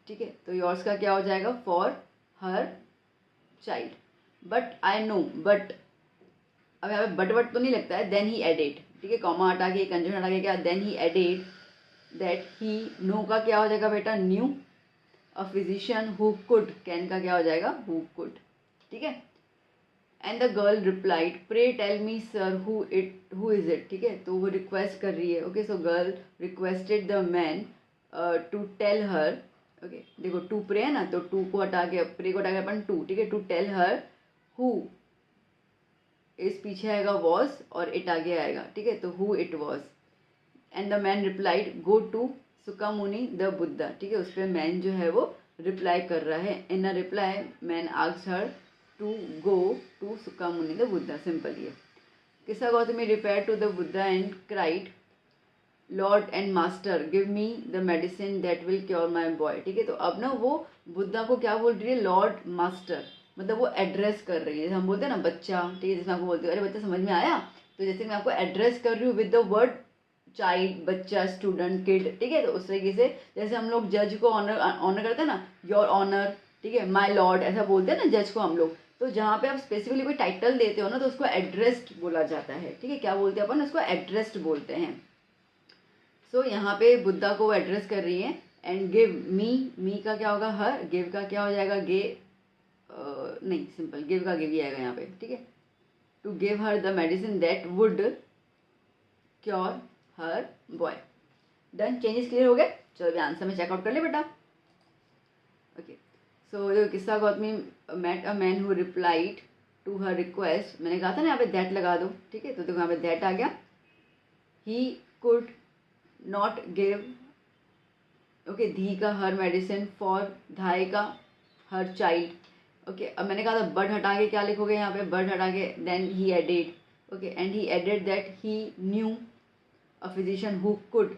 ठीक है। तो योर्स का क्या हो जाएगा, for her child, but I know, but अब यहाँ पे बट तो नहीं लगता है, देन ही एडेड, ठीक है, कॉमा हटा के कंजन हटा के क्या, then he added that he, know का क्या हो जाएगा बेटा, knew, a physician who could, can का क्या हो जाएगा, हु कुड, ठीक है। And the girl replied pray tell me sir who is it, ठीक है। तो वो रिक्वेस्ट कर रही है, okay. So girl requested the man to tell her, okay. देखो टू प्रे है ना, तो टू को हटा के, प्रे को हटा के अपन टू, ठीक है, टू टेल हर हु, इस पीछे आएगा वॉज और इट आगे आएगा, ठीक है। तो who it was, and the man replied go to Shakyamuni the Buddha, ठीक है। उस पर मैन जो है वो रिप्लाई कर रहा है, in a reply man asked her to go to Shakyamuni the Buddha, simple ये। Kisa Gautami repaired to the Buddha and cried lord and master give me the medicine that will cure my boy, ठीक है। तो अब ना वो बुद्धा को क्या बोल रही है, लॉर्ड मास्टर, मतलब वो एड्रेस कर रही है, हम बोलते हैं ना बच्चा, ठीक है, जैसे मैं आपको बोलती हूँ अरे बच्चा समझ में आया, तो जैसे मैं आपको एड्रेस कर रही हूँ विद द वर्ड चाइल्ड, बच्चा, स्टूडेंट, किड, ठीक है। तो उस तरीके से जैसे हम लोग जज को ऑनर ऑनर करते हैं ना, योर ऑनर, ठीक है, माय लॉर्ड, ऐसा बोलते हैं ना जज को हम लोग, तो जहाँ पे आप स्पेसिफिकली कोई टाइटल देते हो ना तो उसको एड्रेस्ड बोला जाता है, ठीक है। क्या बोलते हैं अपन उसको? एड्रेस्ड बोलते हैं। सो यहाँ पे बुद्धा को वो एड्रेस कर रही है। एंड गिव मी का क्या होगा? हर। गिव का क्या हो जाएगा? नहीं, सिंपल गिव का गिव ही आएगा यहाँ पे, ठीक है। To give her the medicine that would cure her boy. Done, changes clear हो गए। चलो अभी आंसर में चेकआउट कर ले बेटा। ओके, सो जो Kisa Gautami met a man who replied to her request, मैंने कहा था ना यहाँ पे दैट लगा दो, ठीक है। तो देखो यहाँ पे दैट आ गया। He could not give, okay, धी का हर मेडिसिन, फॉर धाई का हर चाइल्ड। ओके, अब मैंने कहा था बट हटा के क्या लिखोगे यहाँ पे? बट हटा के then he added, okay, and he added that he knew a physician who could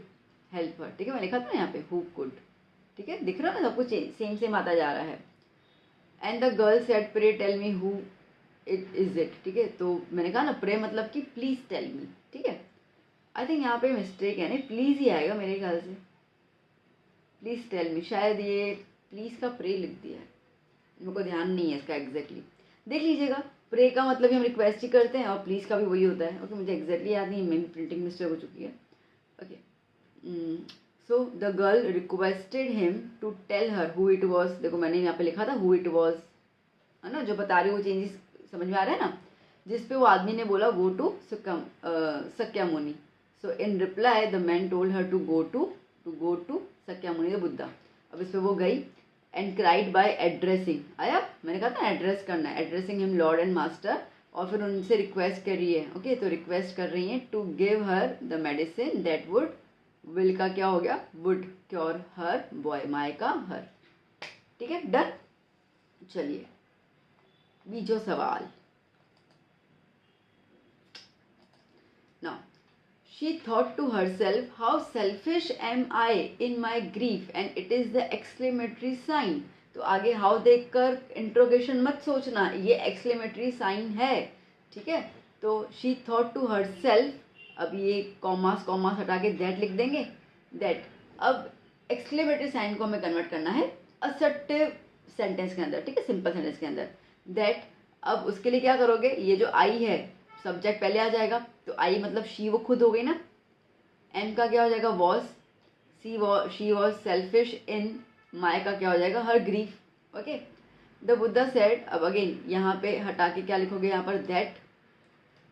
help her, ठीक है। मैं लिखा था ना यहाँ पे हु कुड, ठीक है। दिख रहा है ना सब कुछ सेम सेम आता जा रहा है। And the girl said pray tell me who it is it, ठीक है। तो मैंने कहा ना प्रे मतलब कि प्लीज टेल मी, ठीक है। आई थिंक यहाँ पे मिस्टेक है, नहीं प्लीज ही आएगा मेरे ख्याल से। प्लीज टेल मी, शायद ये प्लीज का प्रे लिख दिया है, मेरे को ध्यान नहीं है इसका एग्जैक्टली, देख लीजिएगा। प्रे का मतलब हम रिक्वेस्ट ही करते हैं और प्लीज का भी वही होता है। ओके, मुझे एग्जैक्टली याद नहीं है, मेरी प्रिंटिंग मिस्टेक हो चुकी है। Okay, so the girl requested him to tell her who it was. देखो मैंने यहाँ पे लिखा था हु इट वॉज, है ना, जो बता रही हूँ वो चेंजेस समझ में आ रहा है ना। जिसपे वो आदमी ने बोला go to Shakyamuni. So in reply the man told her to go to Shakyamuni the Buddha. अब इस पर वो गई एंड क्राइड बाय एड्रेसिंग, आया, मैंने कहा था एड्रेस करना है, addressing him Lord and master. और फिर उनसे रिक्वेस्ट कर रही है, ओके, तो रिक्वेस्ट कर रही है to give her the medicine that would, will का क्या हो गया? Would cure her boy, my का हर, ठीक है। डन, चलिए बीजो सवाल। Now, she thought to herself, how selfish am I in my grief and it is the exclamatory sign. तो आगे हाउ देखकर इंट्रोगेशन मत सोचना, ये एक्सक्लेमेटरी साइन है, ठीक है। तो she thought to herself, अब ये कॉमास हटा के दैट लिख देंगे, दैट। अब एक्सक्लेमेटरी साइन को हमें कन्वर्ट करना है असर्टिव सेंटेंस के अंदर, ठीक है, सिंपल सेंटेंस के अंदर, दैट। अब उसके लिए क्या करोगे? ये जो आई है सब्जेक्ट पहले आ जाएगा, तो आई मतलब शी, वो खुद हो गई ना। एम का क्या हो जाएगा? Was. She was selfish in, my का क्या हो जाएगा? Her grief, okay. The Buddha said, अब अगेन यहाँ पे हटा के क्या लिखोगे यहाँ पर? That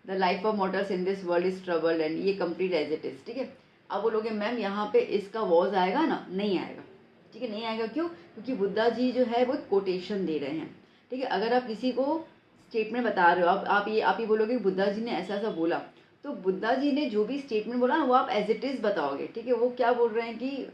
the life of mortals in this world is troubled and, ये कंप्लीट एज इट इज, ठीक है। अब बोलोगे मैम यहाँ पे इसका वॉज आएगा ना? नहीं आएगा, ठीक है, नहीं आएगा। क्यों? क्योंकि बुद्धा जी जो है वो कोटेशन दे रहे हैं, ठीक है। अगर आप किसी को स्टेटमेंट बता रहे हो, आप ही बोलोगे बुद्धा जी ने ऐसा ऐसा बोला, तो बुद्धा जी ने जो भी स्टेटमेंट बोला ना वो आप एज इट इज़ बताओगे, ठीक है। वो क्या बोल रहे हैं कि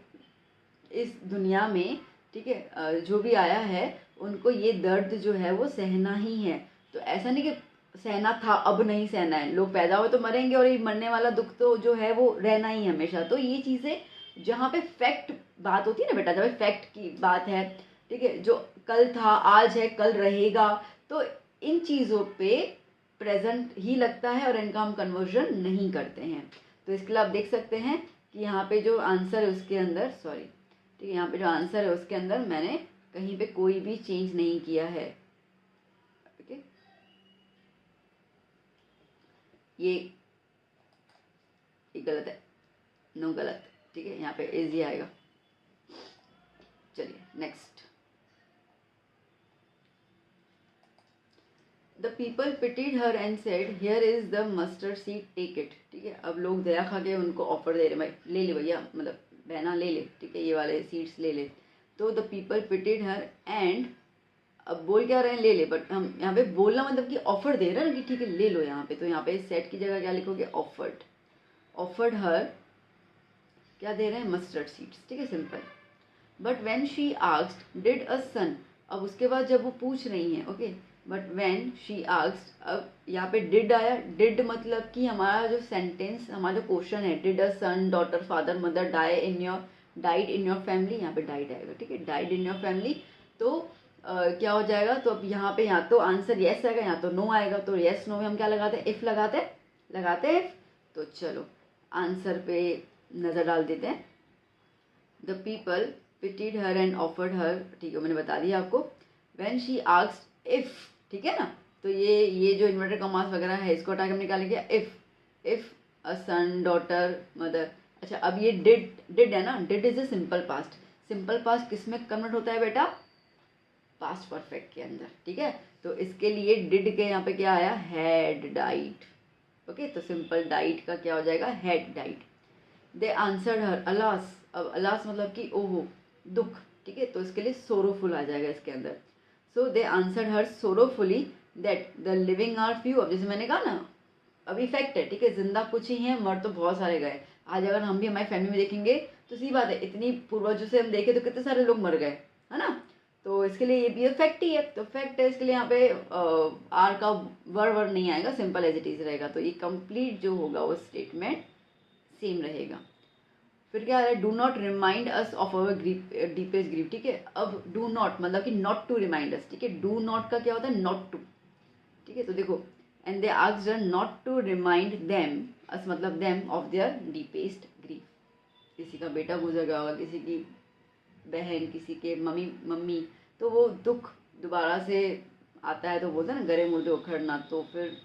इस दुनिया में, ठीक है, जो भी आया है उनको ये दर्द जो है वो सहना ही है। तो ऐसा नहीं कि सहना था अब नहीं सहना है, लोग पैदा हुए तो मरेंगे और ये मरने वाला दुख तो जो है वो रहना ही हमेशा। तो ये चीज़ें जहाँ पे फैक्ट बात होती है ना बेटा, जब फैक्ट की बात है, ठीक है, जो कल था आज है कल रहेगा, तो इन चीज़ों पे प्रेजेंट ही लगता है और इनका हम कन्वर्जन नहीं करते हैं। तो इसके लिए आप देख सकते हैं कि यहाँ पे जो आंसर है उसके अंदर, सॉरी, ठीक है, यहाँ पे जो आंसर है उसके अंदर मैंने कहीं पे कोई भी चेंज नहीं किया है, ओके। ये गलत है, नो गलत, ठीक है, यहाँ पे इजी आएगा। चलिए next. The people pitied her and said here is the mustard seed, take it, ठीक है। अब लोग दया खा के उनको ऑफर दे रहे, भाई ले ले भैया, मतलब बहना ले ले, ठीक है, ये वाले सीड्स ले ले। तो the people pitied her and, अब बोल क्या रहे हैं? ले ले, बट हम यहाँ पे बोलना मतलब कि ऑफर दे रहे हैं ना कि ठीक है ले लो यहाँ पे। तो यहाँ पे सेट की जगह क्या लिखोगे? ऑफर्ड। ऑफर्ड हर क्या दे रहे हैं? मस्टर्ड सीड्स, ठीक है, simple. But when she asked did a son, अब उसके बाद जब वो पूछ रही हैं, okay, but when she asked, अब यहाँ पे डिड आया। डिड मतलब कि हमारा जो सेंटेंस, हमारा जो क्वेश्चन है, did a son daughter father mother died in your family, यहाँ पे डाइड आएगा, ठीक है, डाइड इन योर फैमिली। तो क्या हो जाएगा? तो अब यहाँ पे या तो आंसर येस आएगा या तो नो आएगा। तो येस नो में हम क्या लगाते हैं? इफ लगाते हैं इफ। तो चलो आंसर पे नज़र डाल देते हैं। The people pitied her and offered her, ठीक है, मैंने बता दिया आपको। व्हेन शी आस्क्ड इफ, ठीक है ना। तो ये जो इन्वर्टेड कॉमास वगैरह है इसको हटा के हम निकालेंगे if a son daughter mother. अच्छा, अब ये डिड है ना, did is a simple past किस में कन्वर्ट होता है बेटा, पास्ट परफेक्ट के अंदर, ठीक है। तो इसके लिए डिड के यहाँ पे क्या आया, हैड डाइड। ओके, तो सिंपल डाइड का क्या हो जाएगा, had died. They answered her alas, अब अलास मतलब कि ओहो दुख, ठीक है, तो इसके लिए सोरोफुल आ जाएगा इसके अंदर। So they answered her sorrowfully that the living are few. अब जैसे मैंने कहा ना, अभी फैक्ट है, ठीक है, जिंदा कुछ ही हैं, मर तो बहुत सारे गए। आज अगर हम भी हमारी फैमिली में देखेंगे तो सी बात है, इतनी पूर्वजों से हम देखें तो कितने सारे लोग मर गए, है ना। तो इसके लिए ये भी फैक्ट ही है, तो फैक्ट है, इसके लिए यहाँ पे आर का वर्ड नहीं आएगा, सिंपल एज इट इज रहेगा। तो ये कंप्लीट जो होगा वो स्टेटमेंट सेम रहेगा। फिर क्या आ रहा है, do not remind us of our deepest grief, ठीक है। अब डू नॉट मतलब कि नॉट टू रिमाइंड अस, ठीक है। डू नॉट का क्या होता है, नॉट टू, ठीक है। तो देखो, and they asked her not to remind them, us मतलब them, of their deepest grief. किसी का बेटा गुजर गया होगा, किसी की बहन, किसी के मम्मी, तो वो दुख दोबारा से आता है, तो बोलते हैं ना गरे मुर्दे उखड़ना, तो फिर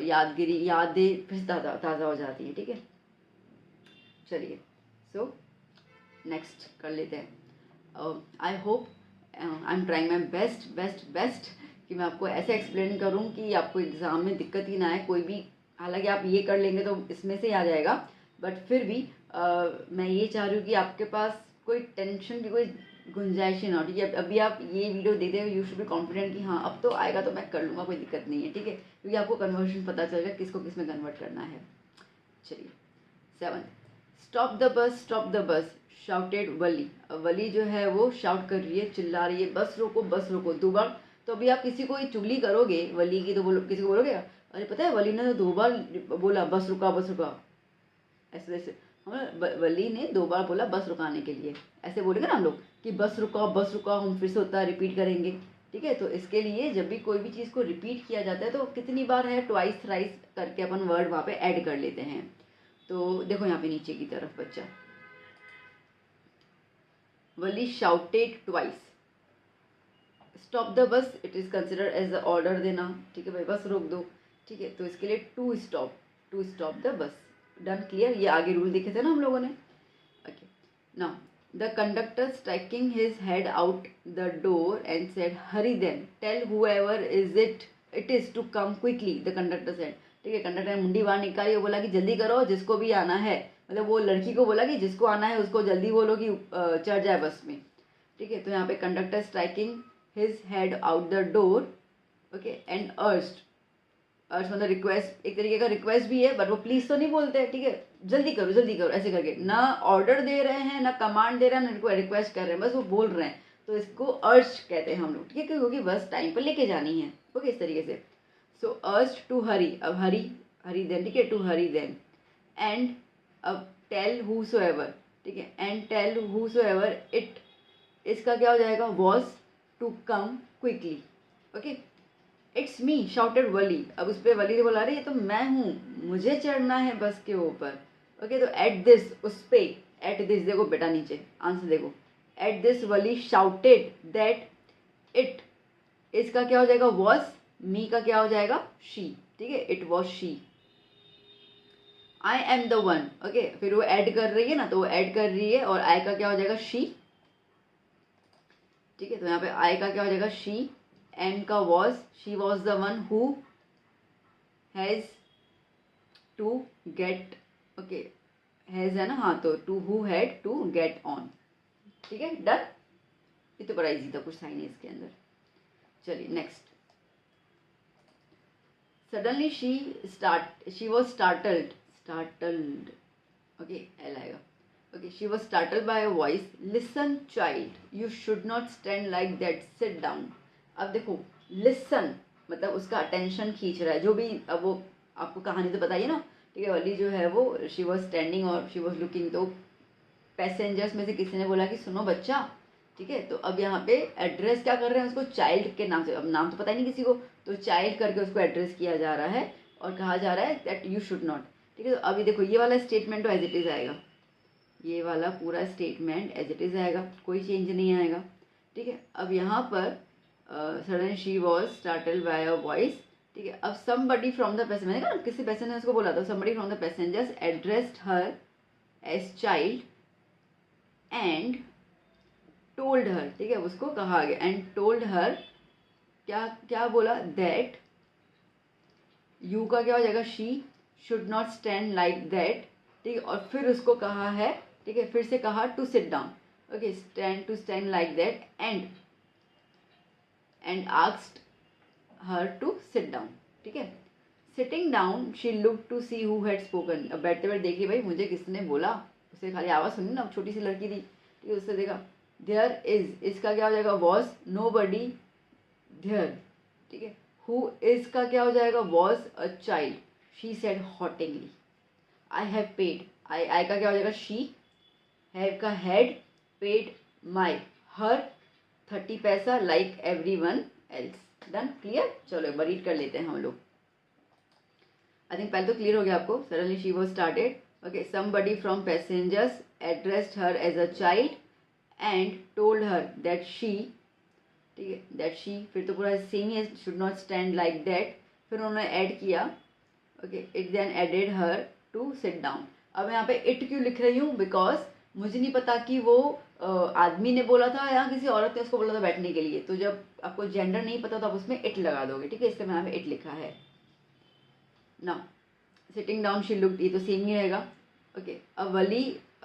यादें फिर ताज़ा हो जाती हैं, ठीक है। चलिए, सो नेक्स्ट कर लेते हैं। I hope I am trying my best कि मैं आपको ऐसे एक्सप्लेन करूं कि आपको एग्ज़ाम में दिक्कत ही ना आए कोई भी। हालांकि आप ये कर लेंगे तो इसमें से ही आ जाएगा, बट फिर भी मैं ये चाह रही हूँ कि आपके पास कोई टेंशन की कोई गुंजाइश ही ना हो, ठीक है। अभी आप ये वीडियो देखते हुए यू शुड बी कॉन्फिडेंट कि हाँ अब तो आएगा तो मैं कर लूँगा, कोई दिक्कत नहीं है, ठीक है, क्योंकि आपको कन्वर्शन पता चलेगा किसको किस में कन्वर्ट करना है। चलिए, 7th, stop the bus shouted Wali. Wali जो है वो शाउट कर रही है, चिल्ला रही है, बस रोको 2 बार। तो अभी आप किसी को चुगली करोगे वली की, तो किसी को बोलोगे अरे पता है वली ने तो 2 बार बोला बस रुका, ऐसे वली ने 2 बार बोला बस रुकाने के लिए। ऐसे बोलेंगे ना हम लोग कि बस रुका, हम फिर से होता है रिपीट करेंगे, ठीक है। तो इसके लिए जब भी कोई भी चीज़ को रिपीट किया जाता है तो कितनी बार है, ट्वाइस थ्राइस करके अपन वर्ड वहाँ पे ऐड कर लेते हैं। तो देखो यहाँ पे नीचे की तरफ बच्चा, Wali shouted twice, stop the bus it is consider as the order देना, ठीक है भाई, बस रोक दो, ठीक है। तो इसके लिए to stop the bus, done, clear. ये आगे रूल देखे थे ना हम लोगों ने। Okay, now the conductor striking his head out the door and said hurry them tell whoever it is to come quickly, the conductor said, ठीक है। कंडक्टर ने मुंडी बाहर निकाली, वो बोला कि जल्दी करो जिसको भी आना है, मतलब वो लड़की को बोला कि जिसको आना है उसको जल्दी बोलो कि चढ़ जाए बस में, ठीक है। तो यहाँ पे conductor striking his head out the door, okay, and urged मतलब रिक्वेस्ट, एक तरीके का रिक्वेस्ट भी है, बट वो प्लीज तो नहीं बोलते हैं, ठीक है, जल्दी करो ऐसे करके, ना ऑर्डर दे रहे हैं ना कमांड दे रहे हैं ना रिक्वेस्ट कर रहे हैं, बस वो बोल रहे हैं। तो इसको अर्ज कहते हैं हम लोग, ठीक है, क्योंकि बस टाइम पर लेके जानी है, ओके, इस तरीके से। सो अर्ज टू हरी, अब हरी देन, ठीक है, टू हरी देन, एंड अब टेल हूसोएवर, ठीक है, एंड टेल हूसोएवर इट, इसका क्या हो जाएगा, was to come quickly, okay. It's me shouted Wali, अब उस पर वली ने बोला अरे ये तो मैं हूँ, मुझे चढ़ना है बस के ऊपर, ओके। तो एट दिस, उस पे, एट दिस देखो बेटा नीचे आंसर देखो, at this Wali shouted that it, इसका क्या हो जाएगा, वॉज, मी का क्या हो जाएगा, शी, ठीक है, it was she. I am the one, okay, फिर वो ऐड कर रही है ना, तो वो ऐड कर रही है, और आई का क्या हो जाएगा, शी, ठीक है। तो यहाँ पे आई का क्या हो जाएगा, शी, एम का was, she was the one who has to get, okay, has है ना, हाँ, तो to who had to get on, ठीक है, डन। ये तो बड़ा इजी था, कुछ साइन है इसके अंदर। चलिए next, suddenly she was startled, okay, L आएगा, okay, she was startled by a voice, listen child, you should not stand like that, sit down। अब देखो listen मतलब उसका अटेंशन खींच रहा है, जो भी, अब वो आपको कहानी तो बताइए ना, ठीक है। वली जो है वो शी वॉज स्टैंडिंग और शी वॉज लुकिंग, तो पैसेंजर्स में से किसी ने बोला कि सुनो बच्चा, ठीक है। तो अब यहाँ पे एड्रेस क्या कर रहे हैं उसको, चाइल्ड के नाम से, अब नाम तो पता ही नहीं किसी को, तो चाइल्ड करके उसको एड्रेस किया जा रहा है और कहा जा रहा है दैट यू शुड नॉट, ठीक है। तो अभी देखो ये वाला स्टेटमेंट तो एज इट इज आएगा, ये वाला पूरा स्टेटमेंट एज इट इज़ आएगा, कोई चेंज नहीं आएगा, ठीक है। अब यहाँ पर sudden she was startled by a voice, ठीक है। अब somebody फ्रॉम द पैसेंजर, मैंने कहा किसी पैसेंजर ने उसको बोला था, somebody from the passengers addressed her as child and told her, ठीक है, उसको कहा गया एंड टोल्ड हर, क्या क्या बोला, दैट यू का क्या हो जाएगा, she should not stand like that, ठीक है। और फिर उसको कहा है, ठीक है, फिर से कहा to sit down, okay, stand to stand like that and asked her to sit down, ठीक है। Sitting down she look to see who had spoken, अब बैठते बैठे देखिए भाई मुझे किसने बोला, उसे खाली आवाज़ सुनी ना, छोटी सी लड़की थी, ठीक है, उससे देखा देयर इज, इसका क्या हो जाएगा, वॉज नो बडी देयर, ठीक है। हु इज का क्या हो जाएगा, was a child, she said haughtily I have paid, I का क्या हो जाएगा, शी, हैव का हैड, पेड माई हर 30 पैसा like everyone else. Done, clear. चलो एक बार रीड कर लेते हैं हम लोग। आई थिंक पहले तो क्लियर हो गया आपको। Suddenly she was started, okay, somebody from passengers addressed her as a child and told her that she, ठीक है, दैट शी, फिर तो पूरा सेम ही should not stand like that, फिर उन्होंने ऐड किया, okay, it then added her to sit down. अब यहाँ पे इट क्यों लिख रही हूँ, बिकॉज मुझे नहीं पता कि वो आदमी ने बोला था या किसी औरत ने उसको बोला था बैठने के लिए, तो जब आपको जेंडर नहीं पता तो आप उसमें इट लगा दोगे, ठीक है, इसलिए मैंने इट लिखा है ना। सिटिंग डाउन शी लुक्ड, ये तो सेम ही रहेगा, ओके। अब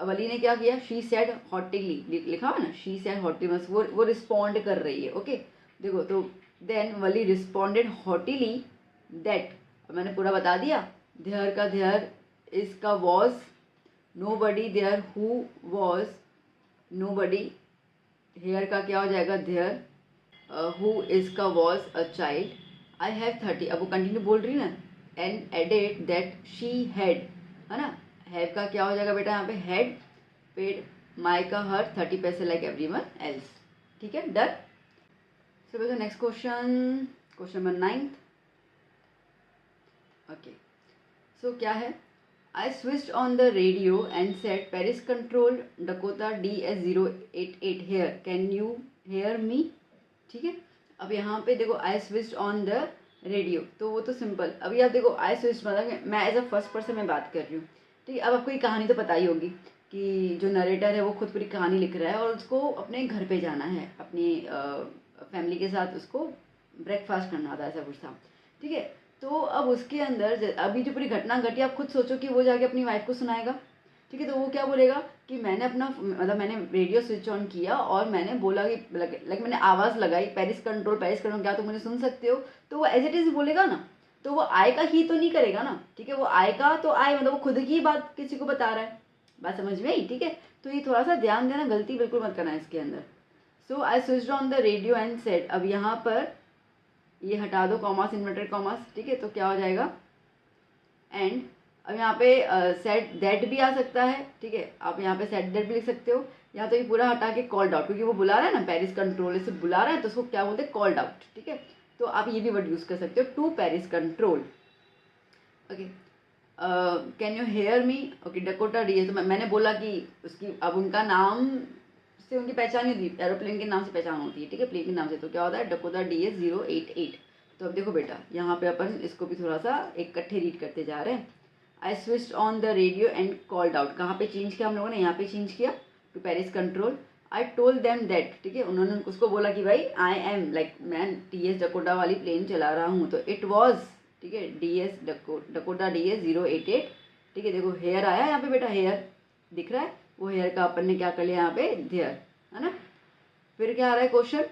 वली ने क्या किया, शी सेड हॉटिंगली लिखा हुआ ना, शी सेड हॉटिंगली, वो रिस्पॉन्ड कर रही है, ओके, देखो तो देन वली रिस्पॉन्डेड हॉटिली दैट, मैंने पूरा बता दिया, देयर का देयर, इसका was, nobody there who was nobody, here का क्या हो जाएगा, देयर, हु इसका was a child, I have 30, अब वो कंटिन्यू बोल रही है ना, and added that she had, है ना, हैव का क्या हो जाएगा बेटा यहाँ पे, हैड पेड माई का हर 30 पैसे लाइक एवरी वन एल्स, ठीक है, डन। सो बेटा next question, question number 9, okay. So क्या है, I switched on the radio and said Paris control Dakota DS088 here, can you hear me, ठीक है। अब यहाँ पे देखो I switched on the radio, तो वो तो सिंपल, अभी आप देखो आई स्विच्ड मतलब मैं एज अ फर्स्ट पर्सन में बात कर रही हूँ, ठीक है। अब आपको ये कहानी तो पता ही होगी कि जो नरेटर है वो खुद पूरी कहानी लिख रहा है और उसको अपने घर पे जाना है, अपनी फैमिली के साथ उसको ब्रेकफास्ट करना था, ऐसा कुछ था, ठीक है। तो अब उसके अंदर अभी जो पूरी घटना घटी, आप खुद सोचो कि वो जाके अपनी वाइफ को सुनाएगा, ठीक है, तो वो क्या बोलेगा कि मैंने अपना मतलब मैंने रेडियो स्विच ऑन किया और मैंने बोला कि लाइक मैंने आवाज़ लगाई पेरिस कंट्रोल, क्या तुम मुझे सुन सकते हो, तो वो एज इट इज़ बोलेगा ना, तो वो आय का ही तो नहीं करेगा ना, ठीक है, वो आय का तो आय मतलब वो खुद की बात किसी को बता रहा है, बात समझ में आई, ठीक है। तो ये थोड़ा सा ध्यान देना, गलती बिल्कुल मत करना इसके अंदर। So I switched on the radio and said, अब यहाँ पर ये हटा दो कॉमास, इन्वर्टेड कॉमास, ठीक है, तो क्या हो जाएगा, एंड अब यहाँ पे सेट दैट भी आ सकता है, ठीक है, आप यहाँ पे सेट दैट भी लिख सकते हो, या तो ये पूरा हटा के कॉल्ड आउट, क्योंकि वो बुला रहा है ना, पेरिस कंट्रोल से बुला रहा है, तो उसको क्या बोलते हैं, कॉल्ड आउट, ठीक है। तो आप ये भी वर्ड यूज़ कर सकते हो, to Paris control, okay. Can you hear me, okay, Dakota DS, तो मैंने बोला कि उसकी अब उनका नाम से उनकी पहचान नहीं होती, एरोप्लेन के नाम से पहचान होती है, ठीक है, प्लेन के नाम से, तो क्या होता है, डकोटा DS088। तो अब देखो बेटा यहाँ पे अपन इसको भी थोड़ा सा इकट्ठे रीड करते जा रहे हैं। आई switched on the radio and called out, कहाँ पे चेंज किया हम लोगों ने, यहाँ पे चेंज किया to Paris control. I told them that, ठीक है, उन्होंने उसको बोला कि भाई आई एम लाइक मैं TS डकोटा वाली प्लेन चला रहा हूँ, तो इट वॉज, ठीक है, डकोटा DS088, ठीक है। देखो हेयर आया यहाँ पे बेटा, हेयर दिख रहा है, वो हेयर का अपन ने क्या कर लिया यहाँ पे, देयर, है ना। फिर क्या आ रहा है क्वेश्चन,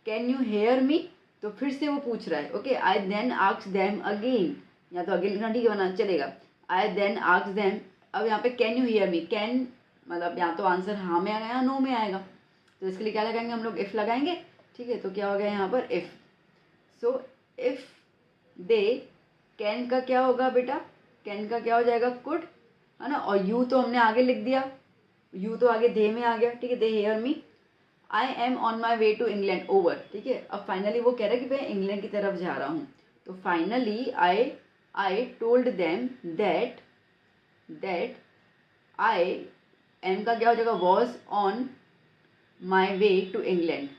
कैन यू हेयर मी, तो फिर से वो पूछ रहा है, ओके। आई देन आस्क्ड देम अगेन, या तो अगेन लिखना, ठीक है, बना चलेगा। आई देन आस्क्ड देम, अब यहाँ पे can you hear me, can मतलब यहाँ तो आंसर हाँ में आएगा या नो में आएगा, तो इसके लिए क्या लगाएंगे हम लोग, इफ़ लगाएंगे, ठीक है। तो क्या हो गया यहाँ पर, if, so if they, can का क्या होगा बेटा, कैन का क्या हो जाएगा, कुड, है ना, और यू तो हमने आगे लिख दिया, यू तो आगे दे में आ गया, ठीक है, they hear me. I am on my way to England, over, ठीक है। अब फाइनली वो कह रहा है कि मैं इंग्लैंड की तरफ जा रहा हूँ, तो finally I told them that I am का क्या हो जाएगा, was on my way to England,